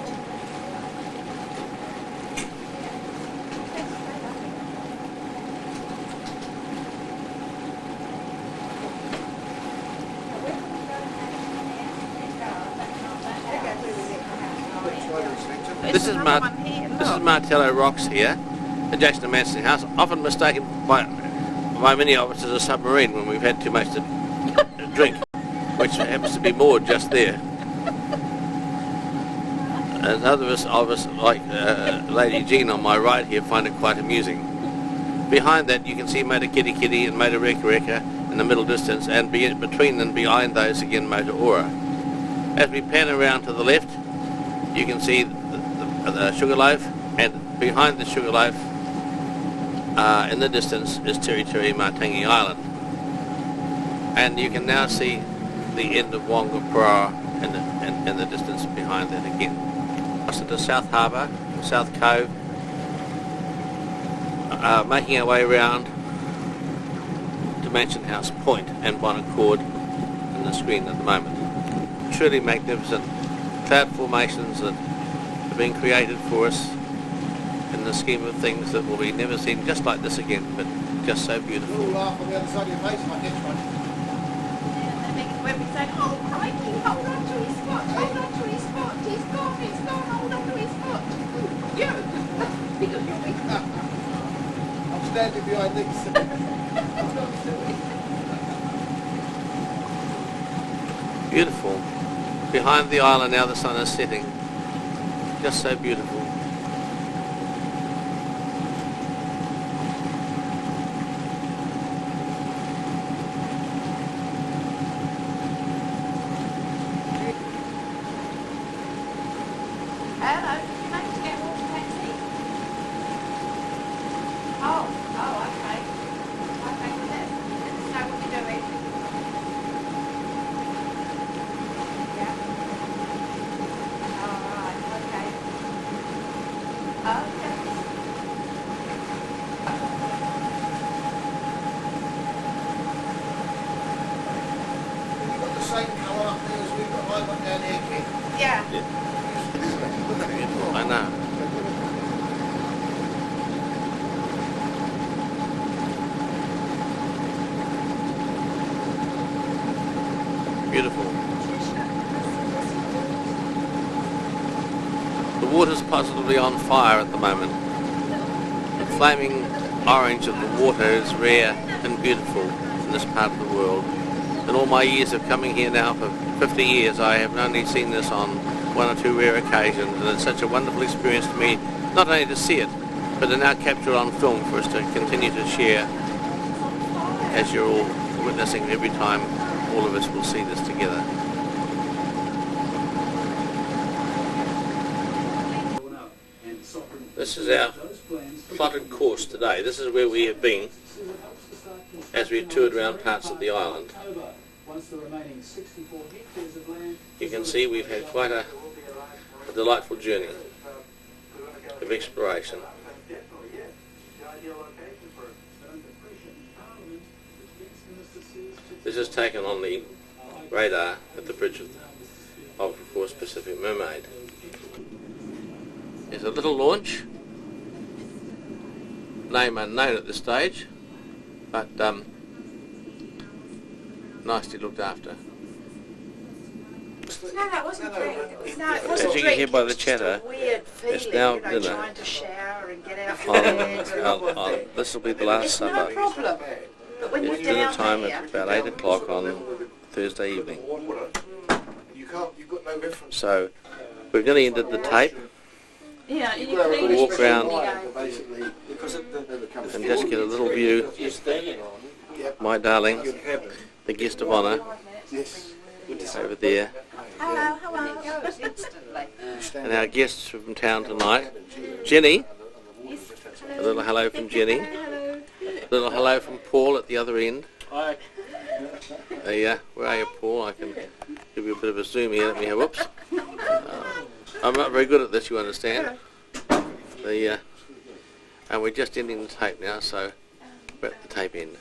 This is Martello Rocks here, adjacent to Manson House, often mistaken by many of us as a submarine when we've had too much to drink, which happens to be moored just there. And others of us, like Lady Jean on my right here, find it quite amusing. Behind that you can see Motor Kitty Kitty and Motor Reka Reka in the middle distance, and between and behind those again Motor Aura. As we pan around to the left, you can see the Sugarloaf, and behind the Sugarloaf in the distance is Tiri Tiri Martangi Island. And you can now see the end of Wongapura in the distance behind that again. Us to the South Harbour, South Cove, making our way around to Mansion House Point and Bon Accord in the screen at the moment. Truly magnificent cloud formations that are being created for us in the scheme of things that will be never seen just like this again, but just so beautiful. You'll laugh on the other side of your face if I catch one. when we say, oh, crikey, hold on to his foot, hold on to his foot, he's gone, hold on to his foot. You, because you're weak. I'm standing behind these. Beautiful. Behind the island now the sun is setting. Just so beautiful. Hello, did you manage to get a water taxi? Oh, okay. Okay, well, let us know what you're doing. Yeah. All right, okay. Okay. You've got the same colour up there as we've got right one down here, kid. Yeah. I know. Beautiful. The water's positively on fire at the moment. The flaming orange of the water is rare and beautiful in this part of the world. In all my years of coming here now for 50 years, I have only seen this on one or two rare occasions, and it's such a wonderful experience to me, not only to see it, but to now capture it on film for us to continue to share as you're all witnessing every time all of us will see this together. This is our plotted course today. This is where we have been as we've toured around parts of the island. You can see we've had quite a delightful journey of exploration. This is taken on the radar at the bridge of course, Pacific Mermaid. There's a little launch, name unknown at this stage, but nicely looked after. No, that wasn't drink. As you can hear by the chatter, it's now dinner. Trying to shower and get out of bed. This will be the last supper. No problem. But when It's you're dinner down time here, at about 8 o'clock on Thursday evening. You've got no reference. So we're going to end the tape, yeah, you can walk around Basically, because of the and just get a little view. My darling, the guest of honour, yes. over there. hello. Instantly. And our guests from town tonight, Jenny, a little hello from Jenny, a little hello from Paul at the other end. Hi. Where are you, Paul? I can give you a bit of a zoom here. Let me have, whoops. I'm not very good at this, you understand. And we're just ending the tape now, so we're at the tape end.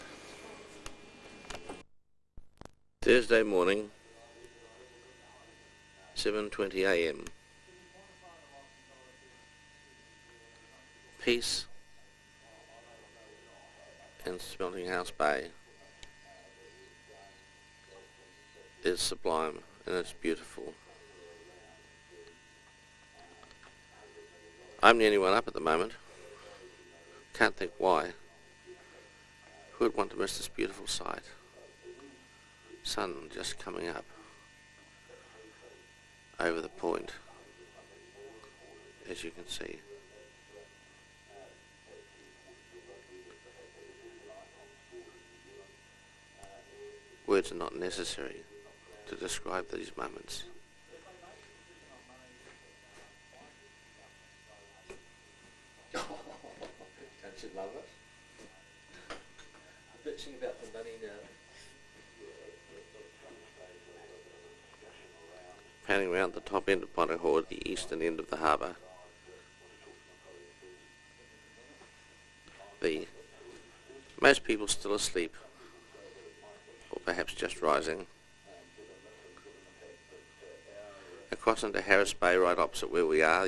Thursday morning, 7:20 a.m. Peace in Smelting House Bay is sublime and it's beautiful. I'm the only one up at the moment. Can't think why. Who would want to miss this beautiful sight? Sun just coming up over the point, as you can see. Words are not necessary to describe these moments. Don't you love it? Bitching about the money now. Panning round the top end of Pontyhord, the eastern end of the harbour. Most people still asleep, or perhaps just rising. Across into Harris Bay, right opposite where we are,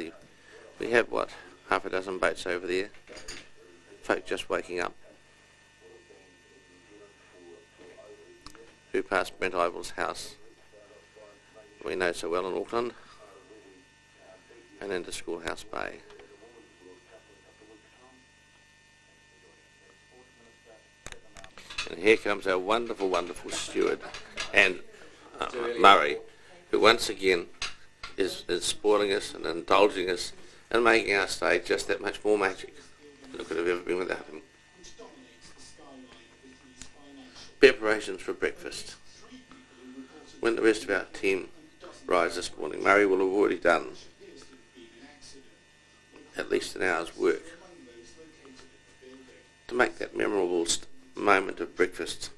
we have, what, half a dozen boats over there. Folk just waking up. Who passed Brent Ivel's house, we know so well in Auckland, and into Schoolhouse Bay. And here comes our wonderful, wonderful steward, and Murray, who once again is spoiling us and indulging us and making our stay just that much more magic than it could have ever been without him. Preparations for breakfast. When the rest of our team rise this morning, Murray will have already done at least an hour's work to make that memorable moment of breakfast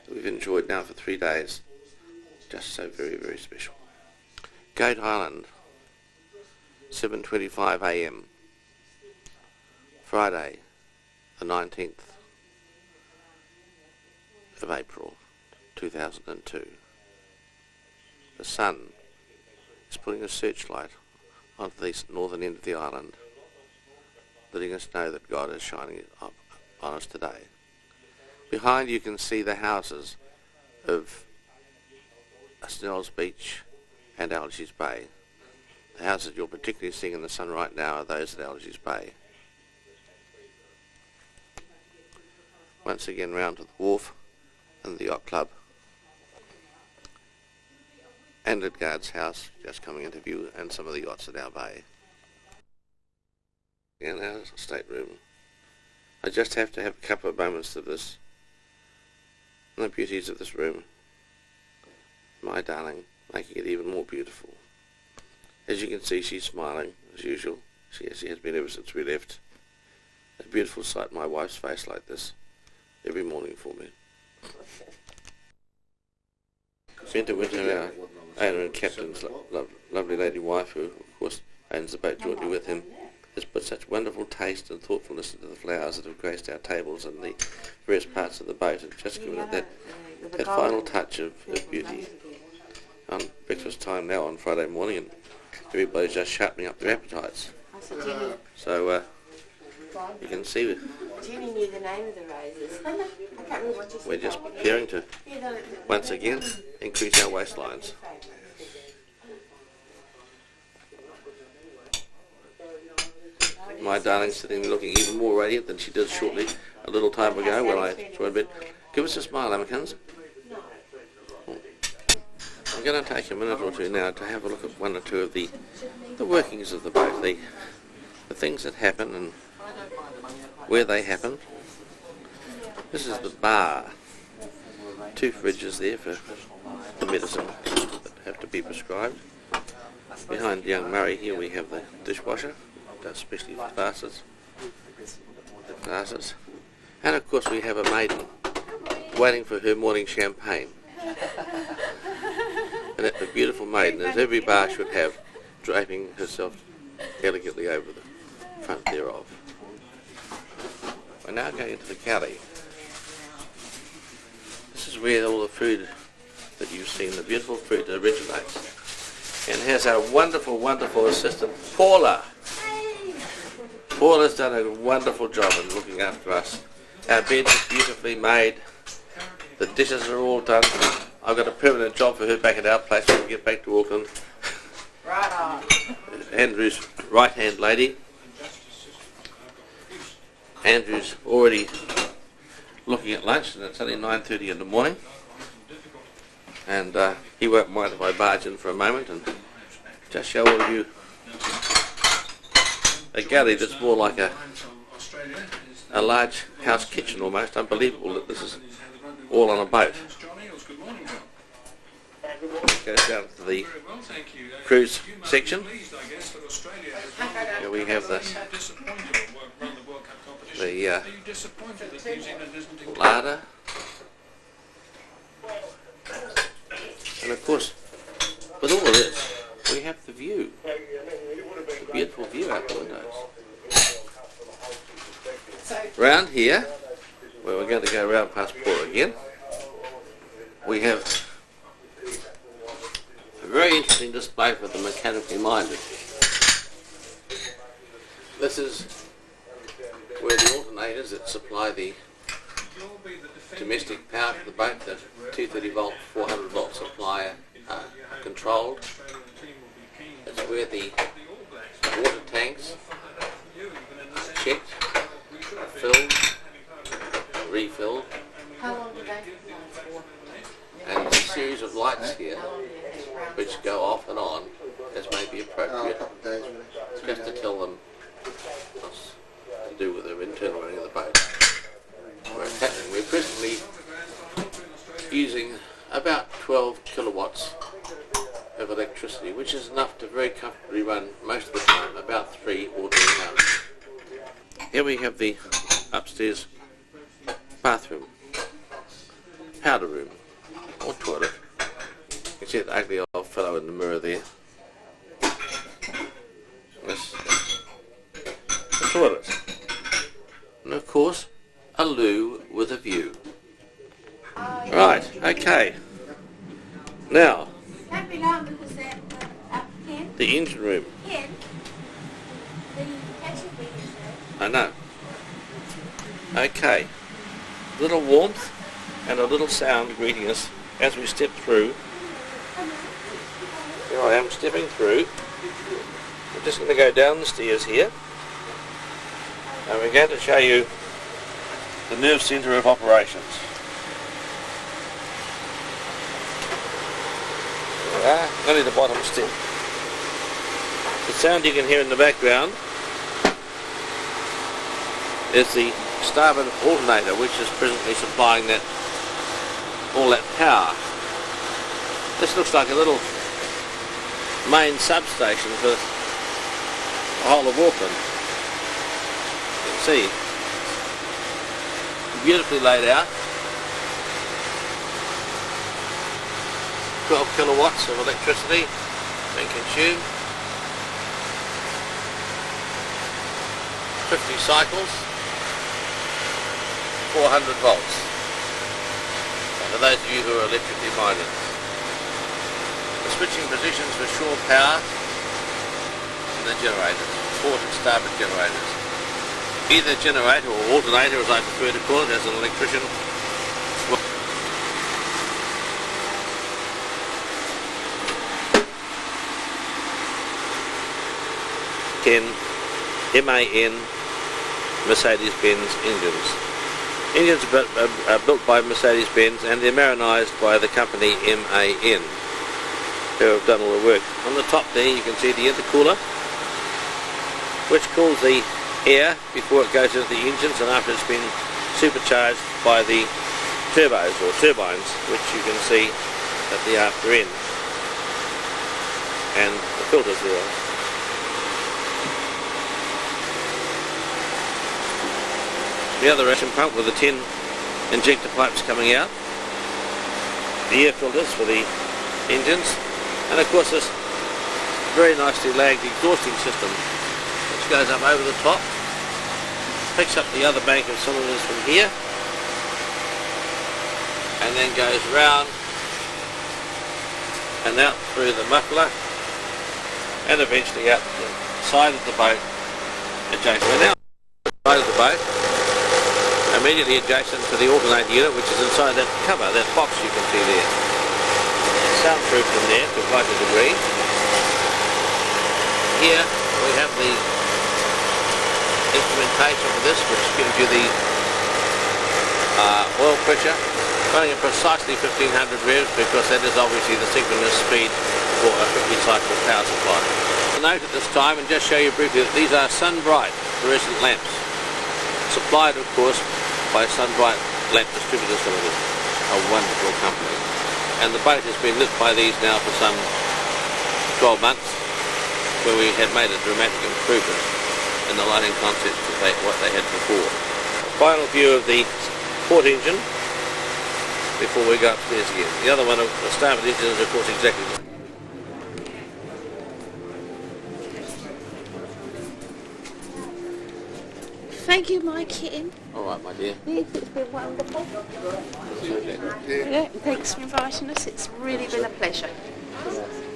that we've enjoyed now for 3 days just so very, very special. Goat Island, 7:25 a.m. Friday, the 19th of April 2002. The sun is putting a searchlight onto the northern end of the island, letting us know that God is shining up on us today. Behind you can see the houses of Snell's Beach and Algiers Bay. The houses you're particularly seeing in the sun right now are those at Algiers Bay. Once again round to the wharf and the yacht club, and at Guard's house just coming into view, and some of the yachts at our bay. In our stateroom, I just have to have a couple of moments of this, and the beauties of this room. My darling, making it even more beautiful. As you can see, she's smiling, as usual. She has been ever since we left. A beautiful sight, my wife's face like this, every morning for me. Bente Winter, our owner and captain's lovely lady wife, who of course owns the boat jointly with him, has put such wonderful taste and thoughtfulness into the flowers that have graced our tables and the various parts of the boat, and just given it that final touch of beauty. On breakfast time now on Friday morning, and everybody's just sharpening up their appetites. So you can see Jenny knew the name of the roses. I can't remember what you said. we're just preparing to once again increase our waistlines. My darling's sitting there looking even more radiant than she did shortly a little time ago when I saw her in bed. Give us a smile, Amicans. I'm going to take a minute or two now to have a look at one or two of the workings of the boat, the things that happen and where they happen. This is the bar. 2 fridges there for the medicine that have to be prescribed. Behind young Murray here we have the dishwasher, especially for glasses. And of course we have a maiden waiting for her morning champagne. And that's a beautiful maiden, as every bar should have, draping herself elegantly over the front thereof. We're now going into the galley. This is where all the food that you've seen, the beautiful fruit, originates. And here's our wonderful, wonderful assistant, Paula. Paula's done a wonderful job in looking after us. Our beds are beautifully made. The dishes are all done. I've got a permanent job for her back at our place when we get back to Auckland. Right on. Andrew's right-hand lady. Andrew's already looking at lunch, and it's only 9:30 in the morning. And he won't mind if I barge in for a moment and just show all of you a galley that's more like a large house kitchen almost. Unbelievable that this is all on a boat. Goes down to the cruise section. Here we have the larder, and of course with all of this we have the view, the beautiful view out the windows. Round here, where we're going to go round past Paula again, we have a very interesting display for the mechanically minded. This is where the alternators that supply the domestic power to the boat, the 230 volt, 400 volt supply are controlled. It's where the water tanks are checked, filled, refilled, and a series of lights here which go off and on as may be appropriate, just to tell them what's to do with the internal running of the boat. Where it's happening. We're presently using about 12 kilowatts of electricity, which is enough to very comfortably run most of the time about 3 ordinary houses. Here we have the upstairs bathroom, powder room, or toilet. You can see the ugly old fellow in the mirror there. This the toilet. And of course, a loo with a view. Right, okay. Now, the engine room. I know. Okay. A little warmth and a little sound greeting us as we step through. Here I am stepping through. We're just going to go down the stairs here. And we're going to show you the nerve centre of operations. There we are, only the bottom step. The sound you can hear in the background is the starboard alternator, which is presently supplying all that power. This looks like a little main substation for the whole of Auckland. You can see, beautifully laid out. 12 kilowatts of electricity being consumed. 50 cycles, 400 volts. For those of you who are electrically minded. The switching positions for shore power and the generators, port and starboard generators. Either generator or alternator, as I prefer to call it as an electrician. MAN Mercedes-Benz engines. Engines are built by Mercedes-Benz and they're marinized by the company MAN, who have done all the work. On the top there you can see the intercooler, which cools the air before it goes into the engines and after it's been supercharged by the turbos or turbines, which you can see at the after end, and the filters there. The other action pump with the 10 injector pipes coming out, the air filters for the engines, and of course this very nicely lagged exhausting system which goes up over the top, picks up the other bank of cylinders from here and then goes round and out through the muffler and eventually out the side of the boat adjacent. We're now on the side of the boat, immediately adjacent to the alternator unit, which is inside that cover, that box you can see there. Soundproof in there to quite a degree. Here we have the instrumentation for this, which gives you the oil pressure, running at precisely 1500 revs, because that is obviously the synchronous speed for a 50 cycle power supply. Note at this time, and just show you briefly, that these are sun-bright fluorescent lamps, supplied of course by Sun-Bright Lamp Distributors Limited, a wonderful company. And the boat has been lit by these now for some 12 months, where we had made a dramatic improvement in the lighting concept of what they had before. Final view of the port engine before we go upstairs again. The other one, the starboard engine, is of course exactly the same. Thank you, my kitten. All right, my dear. Yes, it's been wonderful. Yeah, thanks for inviting us. It's really been a pleasure.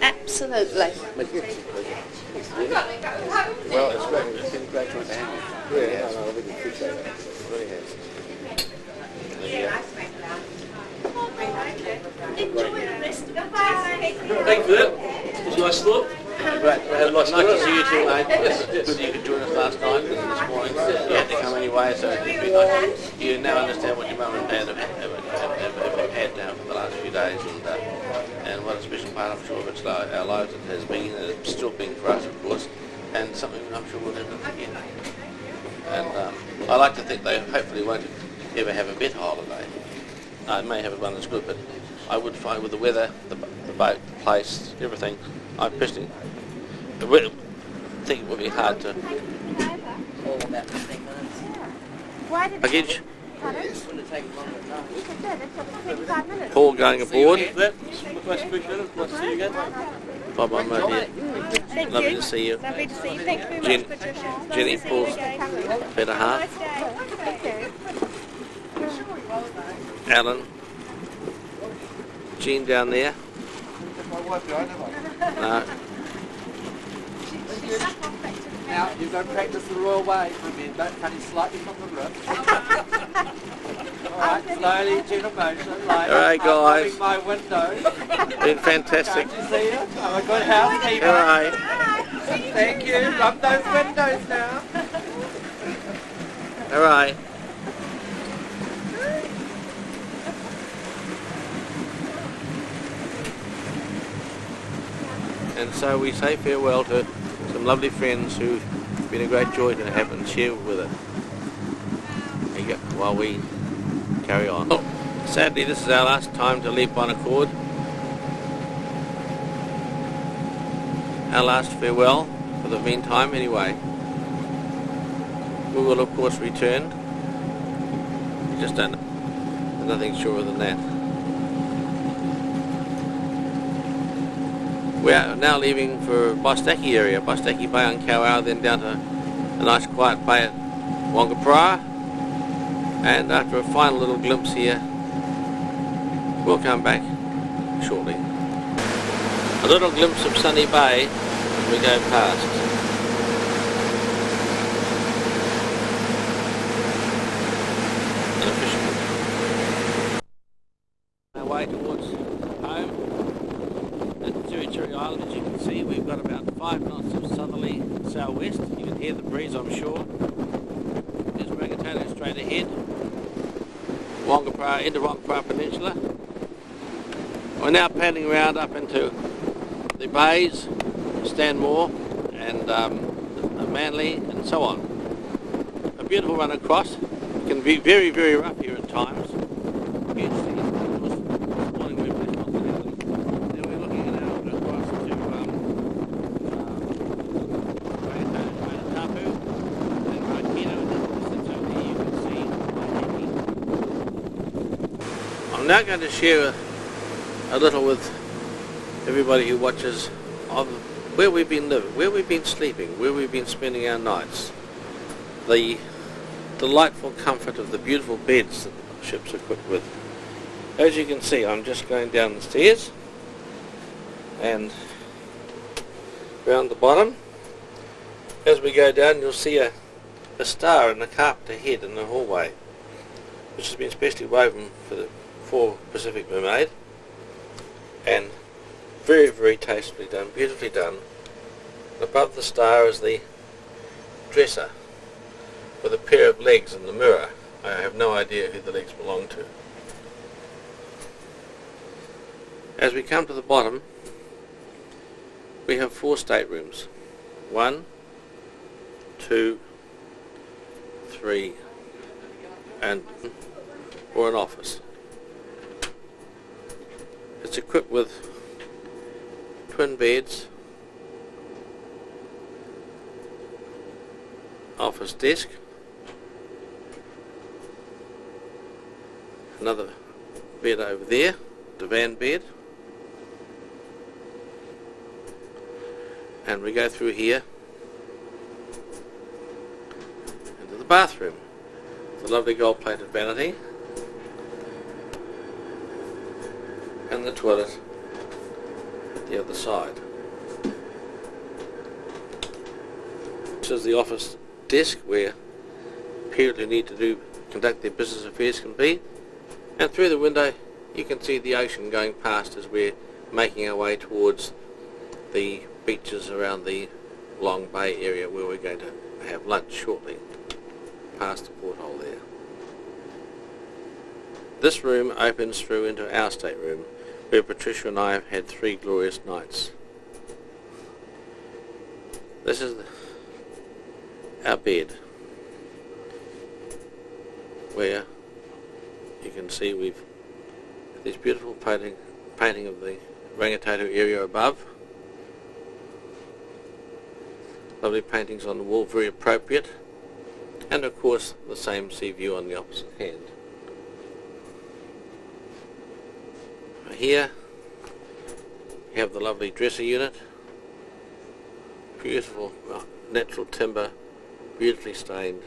Absolutely. Well, it's great. It's been a great joy to have you. Yeah, no, I really appreciate it. It really has. Enjoy the rest of the day. Thank you. It was nice look. Great. Nice to see you too, mate. Good that you could join us last night and this morning. You had to come anyway, so it'd be nice. You now understand what your mum and dad have had now for the last few days, and what a special part, I'm sure, of our lives it has been, and it's still been for us, of course, and something I'm sure we'll never forget. And I like to think they hopefully won't ever have a better holiday. I may have one that's good, but I would find with the weather, the boat, the place, everything, I personally think it would be hard to... All about 15 minutes. Why did Luggage, It wouldn't take longer than that. You can do it. It's 25 minutes. Paul going aboard. Nice to meet you again. Bye bye, my dear. Thank Lovely you. to see you. Lovely to see you. Thank you very much, Patricia. Jenny, Paul's better half. Thank you. Alan. Jean down there. No. Now, you've got to practice the royal way, remember, cutting slightly from the rip. Alright, slowly, gentle motion, like Alright, guys. I'm my window. Been fantastic. Can't you see it? I'm a good housekeeper. Alright. Thank you, rub those windows now. Alright. And so we say farewell to some lovely friends who've been a great joy to have and share with it. There you go, while we carry on. Oh, sadly, this is our last time to leave One Accord. Our last farewell, for the meantime anyway. We will of course return. We just don't know. There's nothing surer than that. We are now leaving for Bostaki area, Bostaki Bay on Kawau, then down to a nice quiet bay at Wangapara, and after a final little glimpse here, we'll come back shortly. A little glimpse of Sunny Bay as we go past. And a fisherman. Our way towards home at Cherry Island. As you can see, we've got about 5 knots of southerly southwest. You can hear the breeze, I'm sure. There's Rangitoto straight ahead. Wangapara, into Wangapara Peninsula. We're now panning around up into the bays, Stanmore and Manly and so on. A beautiful run across. It can be very, very rough here at times. You can see, of course, this morning we've been constantly. Then we're looking at our route across to Tapu and Rakino, and in the distance over there you can see. I'm now going to share a little with everybody who watches of where we've been living, where we've been sleeping, where we've been spending our nights, the delightful comfort of the beautiful beds that the ship's equipped with. As you can see, I'm just going down the stairs and round the bottom. As we go down, you'll see a star in the carpet ahead in the hallway, which has been specially woven for Pacific Mermaid, and very, very tastefully done, beautifully done. Above the star is the dresser with a pair of legs and the mirror. I have no idea who the legs belong to. As we come to the bottom, we have 4 staterooms. 1, 2, 3, or an office. It's equipped with twin beds, office desk, another bed over there, divan bed, and we go through here into the bathroom, the lovely gold-plated vanity, and the toilet the other side. This is the office desk where people who need to conduct their business affairs can be, and through the window you can see the ocean going past as we're making our way towards the beaches around the Long Bay area where we're going to have lunch shortly, past the porthole there. This room opens through into our stateroom, where Patricia and I have had 3 glorious nights. This is our bed, where you can see we've this beautiful painting of the Rangitoto area above. Lovely paintings on the wall, very appropriate, and of course the same sea view on the opposite hand. Here you have the lovely dresser unit, beautiful natural timber, beautifully stained,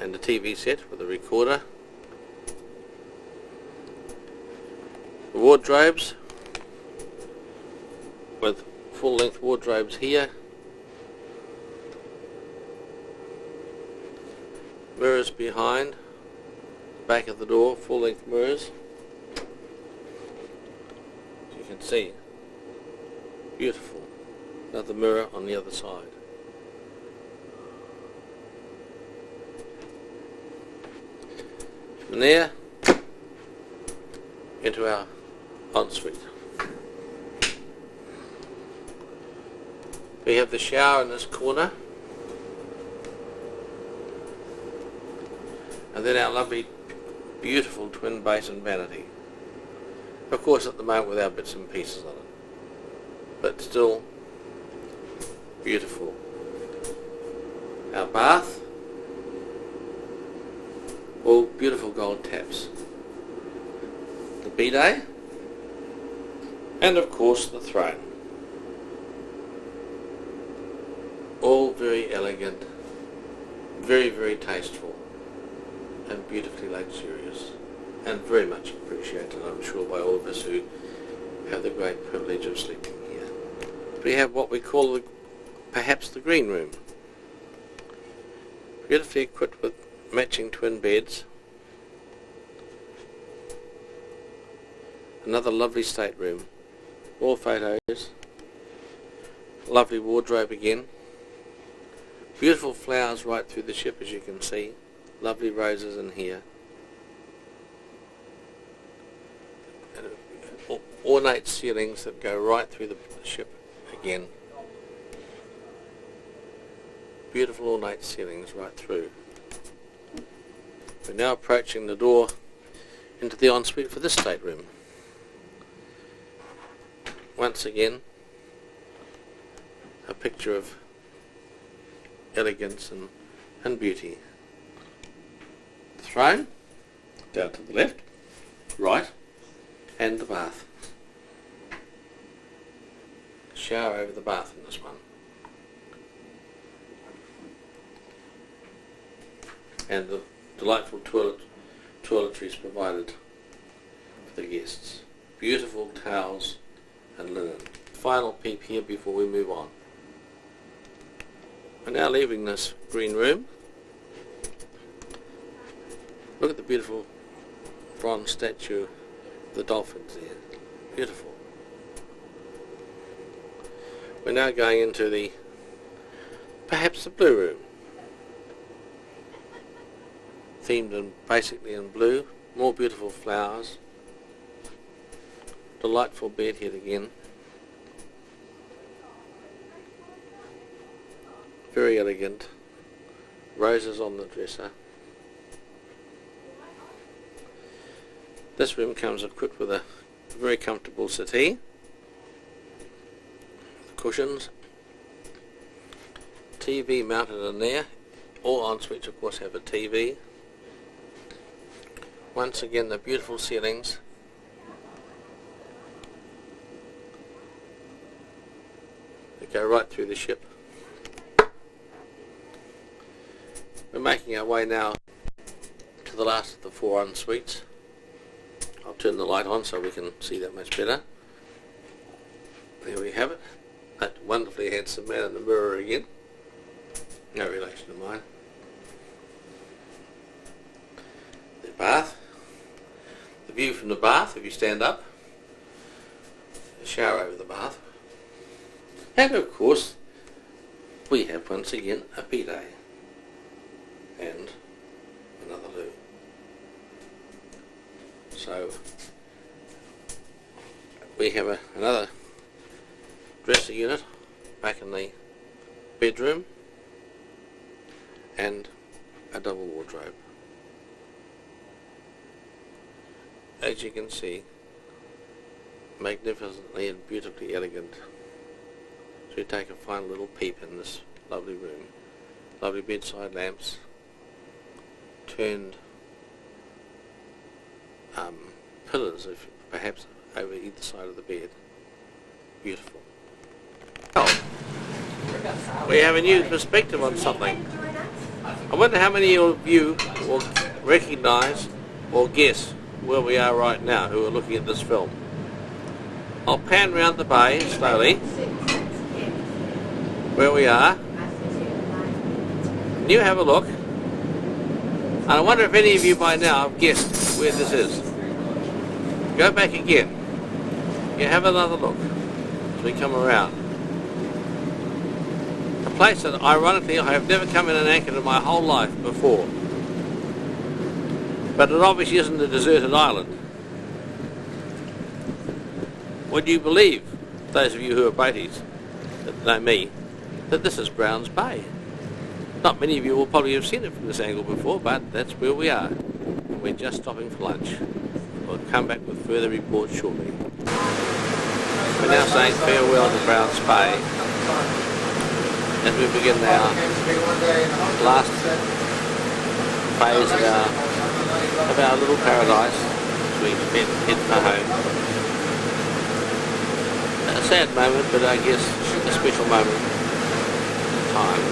and the TV set with a recorder. The wardrobes, with full-length wardrobes here, mirrors behind, back of the door, full-length mirrors. As you can see, beautiful. Another mirror on the other side. From there into our ensuite. We have the shower in this corner, and then our lovely beautiful twin basin vanity, of course at the moment with our bits and pieces on it, but still beautiful. Our bath, all beautiful gold taps, the bidet, and of course the throne. All very elegant Very, very tasteful and beautifully luxurious, and very much appreciated, I'm sure, by all of us who have the great privilege of sleeping here. We have what we call perhaps the green room. Beautifully equipped with matching twin beds. Another lovely stateroom. All photos. Lovely wardrobe again. Beautiful flowers right through the ship, as you can see. Lovely roses in here. And ornate ceilings that go right through the ship again. Beautiful ornate ceilings right through. We're now approaching the door into the ensuite for this stateroom. Once again, a picture of elegance and beauty. The throne, down to the left, right, and the bath. Shower over the bath in this one. And the delightful toiletries provided for the guests. Beautiful towels and linen. Final peep here before we move on. We're now leaving this green room. Look at the beautiful bronze statue of the dolphins there. Beautiful. We're now going into perhaps the blue room. Themed basically in blue. More beautiful flowers. Delightful bedhead again. Very elegant. Roses on the dresser. This room comes equipped with a very comfortable settee. Cushions. TV mounted in there. All en-suites of course have a TV. Once again the beautiful ceilings. They go right through the ship. We're making our way now to the last of the 4 en-suites. I'll turn the light on so we can see that much better. There we have it. That wonderfully handsome man in the mirror again. No relation to mine. The bath. The view from the bath if you stand up. A shower over the bath. And of course we have once again a bidet. And another loo. So we have another dresser unit back in the bedroom and a double wardrobe. As you can see, magnificently and beautifully elegant. So we take a final little peep in this lovely room. Lovely bedside lamps, turned pillars perhaps over either side of the bed. Beautiful. Oh, we have a new perspective on something. I wonder how many of you will recognise or guess where we are right now who are looking at this film. I'll pan round the bay slowly where we are. And you have a look. And I wonder if any of you by now have guessed where this is. Go back again. You have another look as we come around. A place that ironically I have never come in and anchored in my whole life before. But it obviously isn't a deserted island. Would you believe, those of you who are boaties, that know me, that this is Browns Bay? Not many of you will probably have seen it from this angle before, but that's where we are. We're just stopping for lunch. We'll come back with further reports shortly. We're now saying farewell to Browns Bay as we begin our last phase of our little paradise as we head for home. A sad moment, but I guess a special moment in time.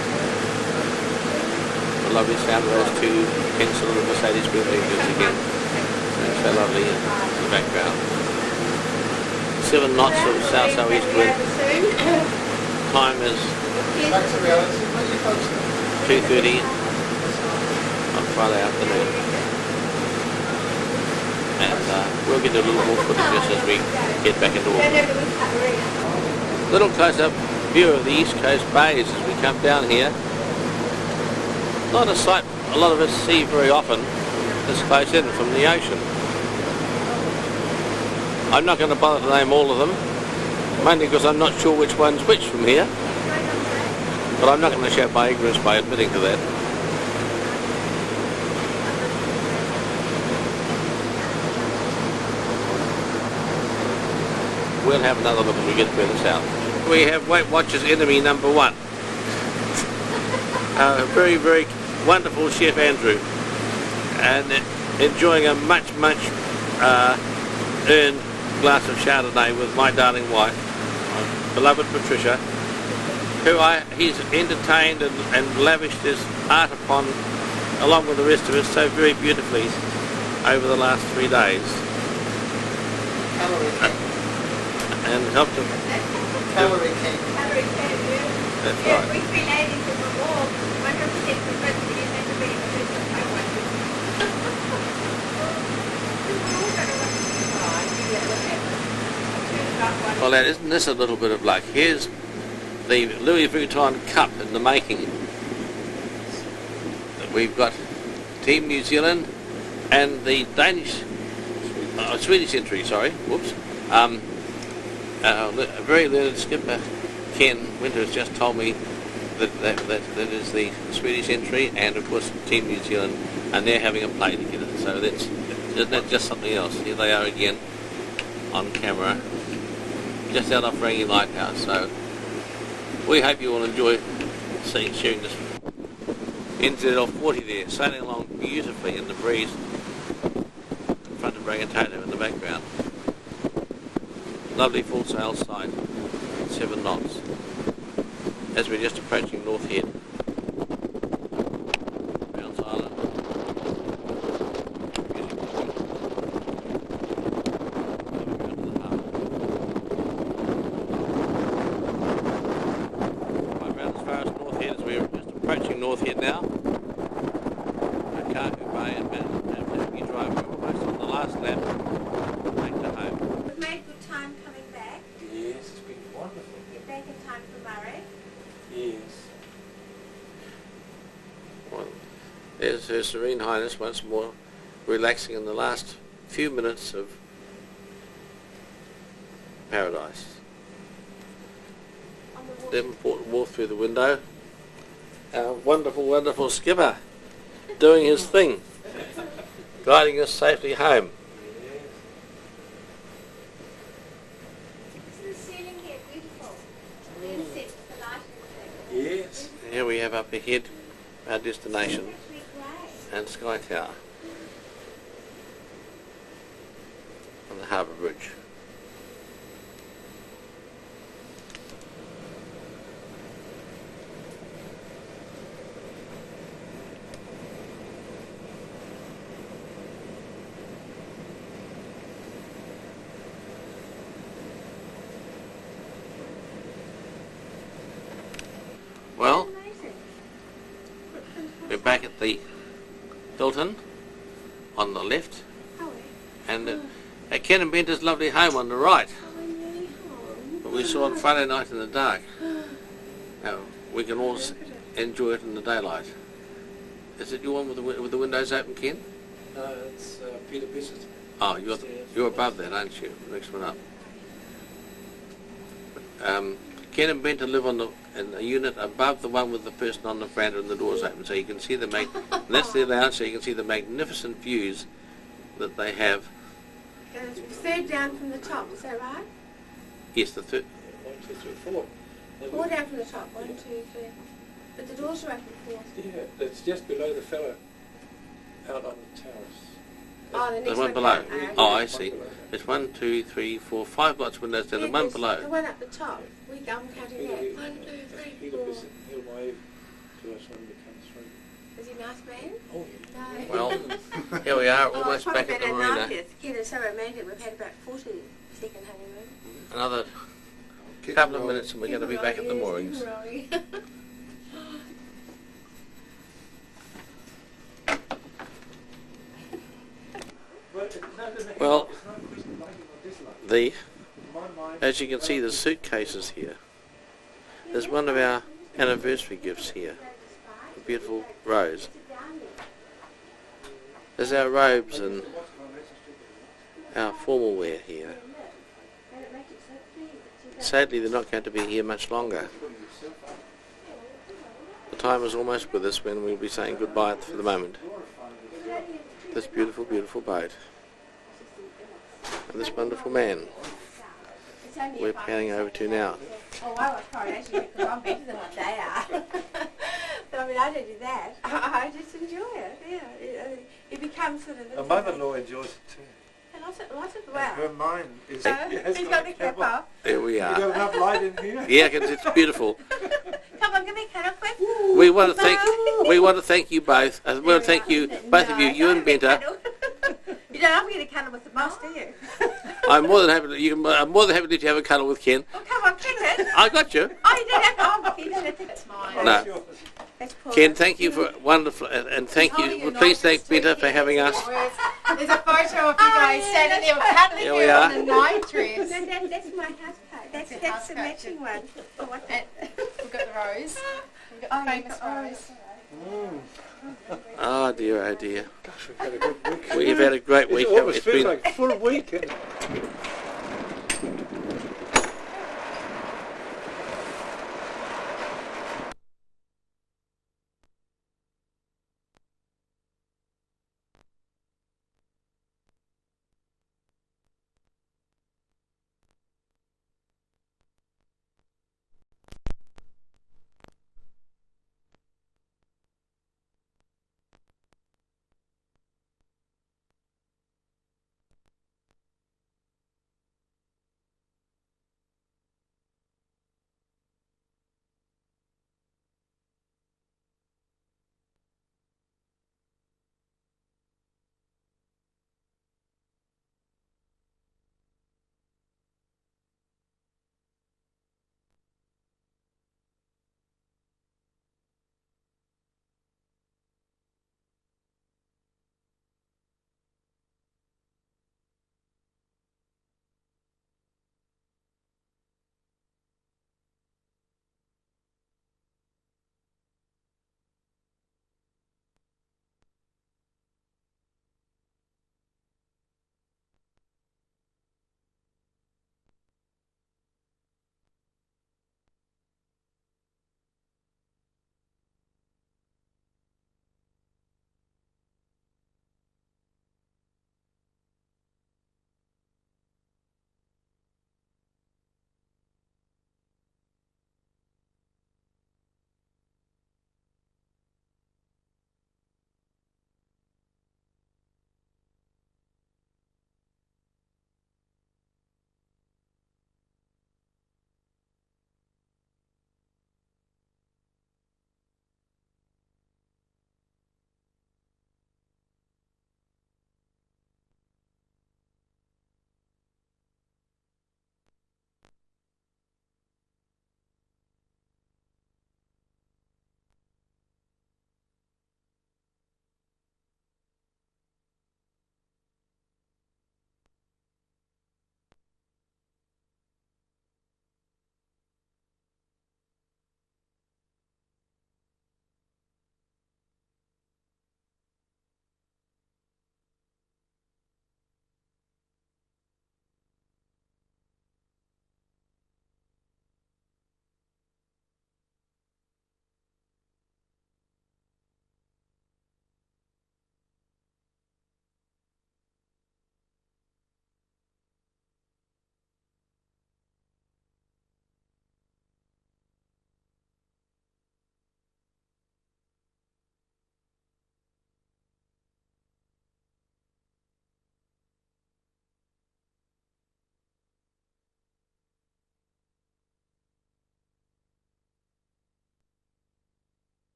the lovely sound of those two pencil and Mercedes-Benz engines again. It's so lovely in the background. 7 knots of south-southeast wind. Time is 2:30 on Friday afternoon. And we'll get a little more footage just as we get back into Auckland. Little close-up view of the East Coast bays as we come down here. Not a sight a lot of us see very often this close in from the ocean. I'm not going to bother to name all of them, mainly because I'm not sure which one's which from here. But I'm not going to show my ignorance by admitting to that. We'll have another look when we get further south. We have Weight Watchers enemy number 1. A very, very wonderful Chef Andrew, and enjoying a much earned glass of Chardonnay with my darling wife, my beloved Patricia, who he's entertained and lavished his art upon, along with the rest of us, so very beautifully over the last 3 days. And helped him. Calorie cake. That's right. Well, now, isn't this a little bit of luck? Here's the Louis Vuitton cup in the making. We've got Team New Zealand and the Swedish entry, sorry, whoops. A very learned skipper, Ken Winter, has just told me that is the Swedish entry, and of course Team New Zealand, and they're having a play together. So isn't that just something else? Here they are again on camera, just out off Rangi Lighthouse. So we hope you will enjoy sharing this NZL 40 there, sailing along beautifully in the breeze in front of Rangitoto in the background. Lovely full sail sight, 7 knots, as we're just approaching North Head, Bounce Island. Right round as far as North Head, as we're just approaching North Head now. Kawau Bay and you drive almost on the last lap back to home. We've made good time coming back. Yes, it's been wonderful. Get back in time for Murray. Yes. Well, there's Her Serene Highness once more, relaxing in the last few minutes of paradise. Devonport Wharf through the window. Our wonderful, wonderful skipper doing his thing, guiding us safely home. Isn't the ceiling here beautiful? The inset, the lighting effect. Yes. Here we have up ahead our destination It's actually great. and Sky Tower on the Harbour Bridge. Well, Amazing. we're back at the Hilton on the left, Oh, and at Ken and Bente's lovely home on the right, we're nearly home. that we saw on Friday night in the dark. Now, we can all enjoy it in the daylight. Is it your one with the windows open, Ken? No, it's Peter Bissett. Oh, you're above that, aren't you? Next one up. Ken and Bente live in a unit above the one with the person on the veranda and the doors open, so you can see and that's their lounge, so you can see the magnificent views that they have. Goes third down from the top, is that right? Yes, the third. 1, 2, 3, 4. 4 down from the top, 1, 2, 3. But the doors are open 4. Yeah, it's just below the fellow out on the terrace. Oh, the The next one below. down. Oh, I see. There's 1, 2, 3, 4, 5 lots of windows down, the one there's below. The one at the top. I'm counting that. 1, 2, 3, Peter 4. Bissett, he'll wave to us when we come through. Is he a nice man? Oh, No. Well, here we are, almost back at the marina. Ken is so romantic. We've had about 40-second honeymoon. Another couple of minutes and we're going to be back at the moorings. Well, as you can see, the suitcases here. There's one of our anniversary gifts here, a beautiful rose. There's our robes and our formal wear here. Sadly, they're not going to be here much longer. The time is almost with us when we'll be saying goodbye for the moment. This beautiful, beautiful boat. And this wonderful man we're panning over to now. Oh, I was probably actually because I'm better than what they are. But I mean, I don't do that. I just enjoy it. Yeah, it becomes sort of. my mother-in-law enjoys it too. And lots of And her mind is. He's got the cap off. There we You are. got enough light in here? Yeah, it's beautiful. Come on, give me a cuddle quick. We want to thank you both. I want to thank you, both of you, you and Bente. You don't have to get a cuddle with the boss, do you? I'm more than happy to let you have a cuddle with Ken. Oh, come on, kick it. I got you. Oh, you don't have to. Oh, you don't have to. That's mine. No. That's Paula. Ken, thank you for wonderful, and thank you. Please thank Bente for having us. There's a photo of you guys standing there cuddling Here we you are. on a night dress. No, that's my house coat. That's the matching one. Oh, what? We've got the rose. We've got the famous rose. Oh dear, oh dear. Gosh, we've had a good week. We've had a great week. It almost It's feels been like a full week.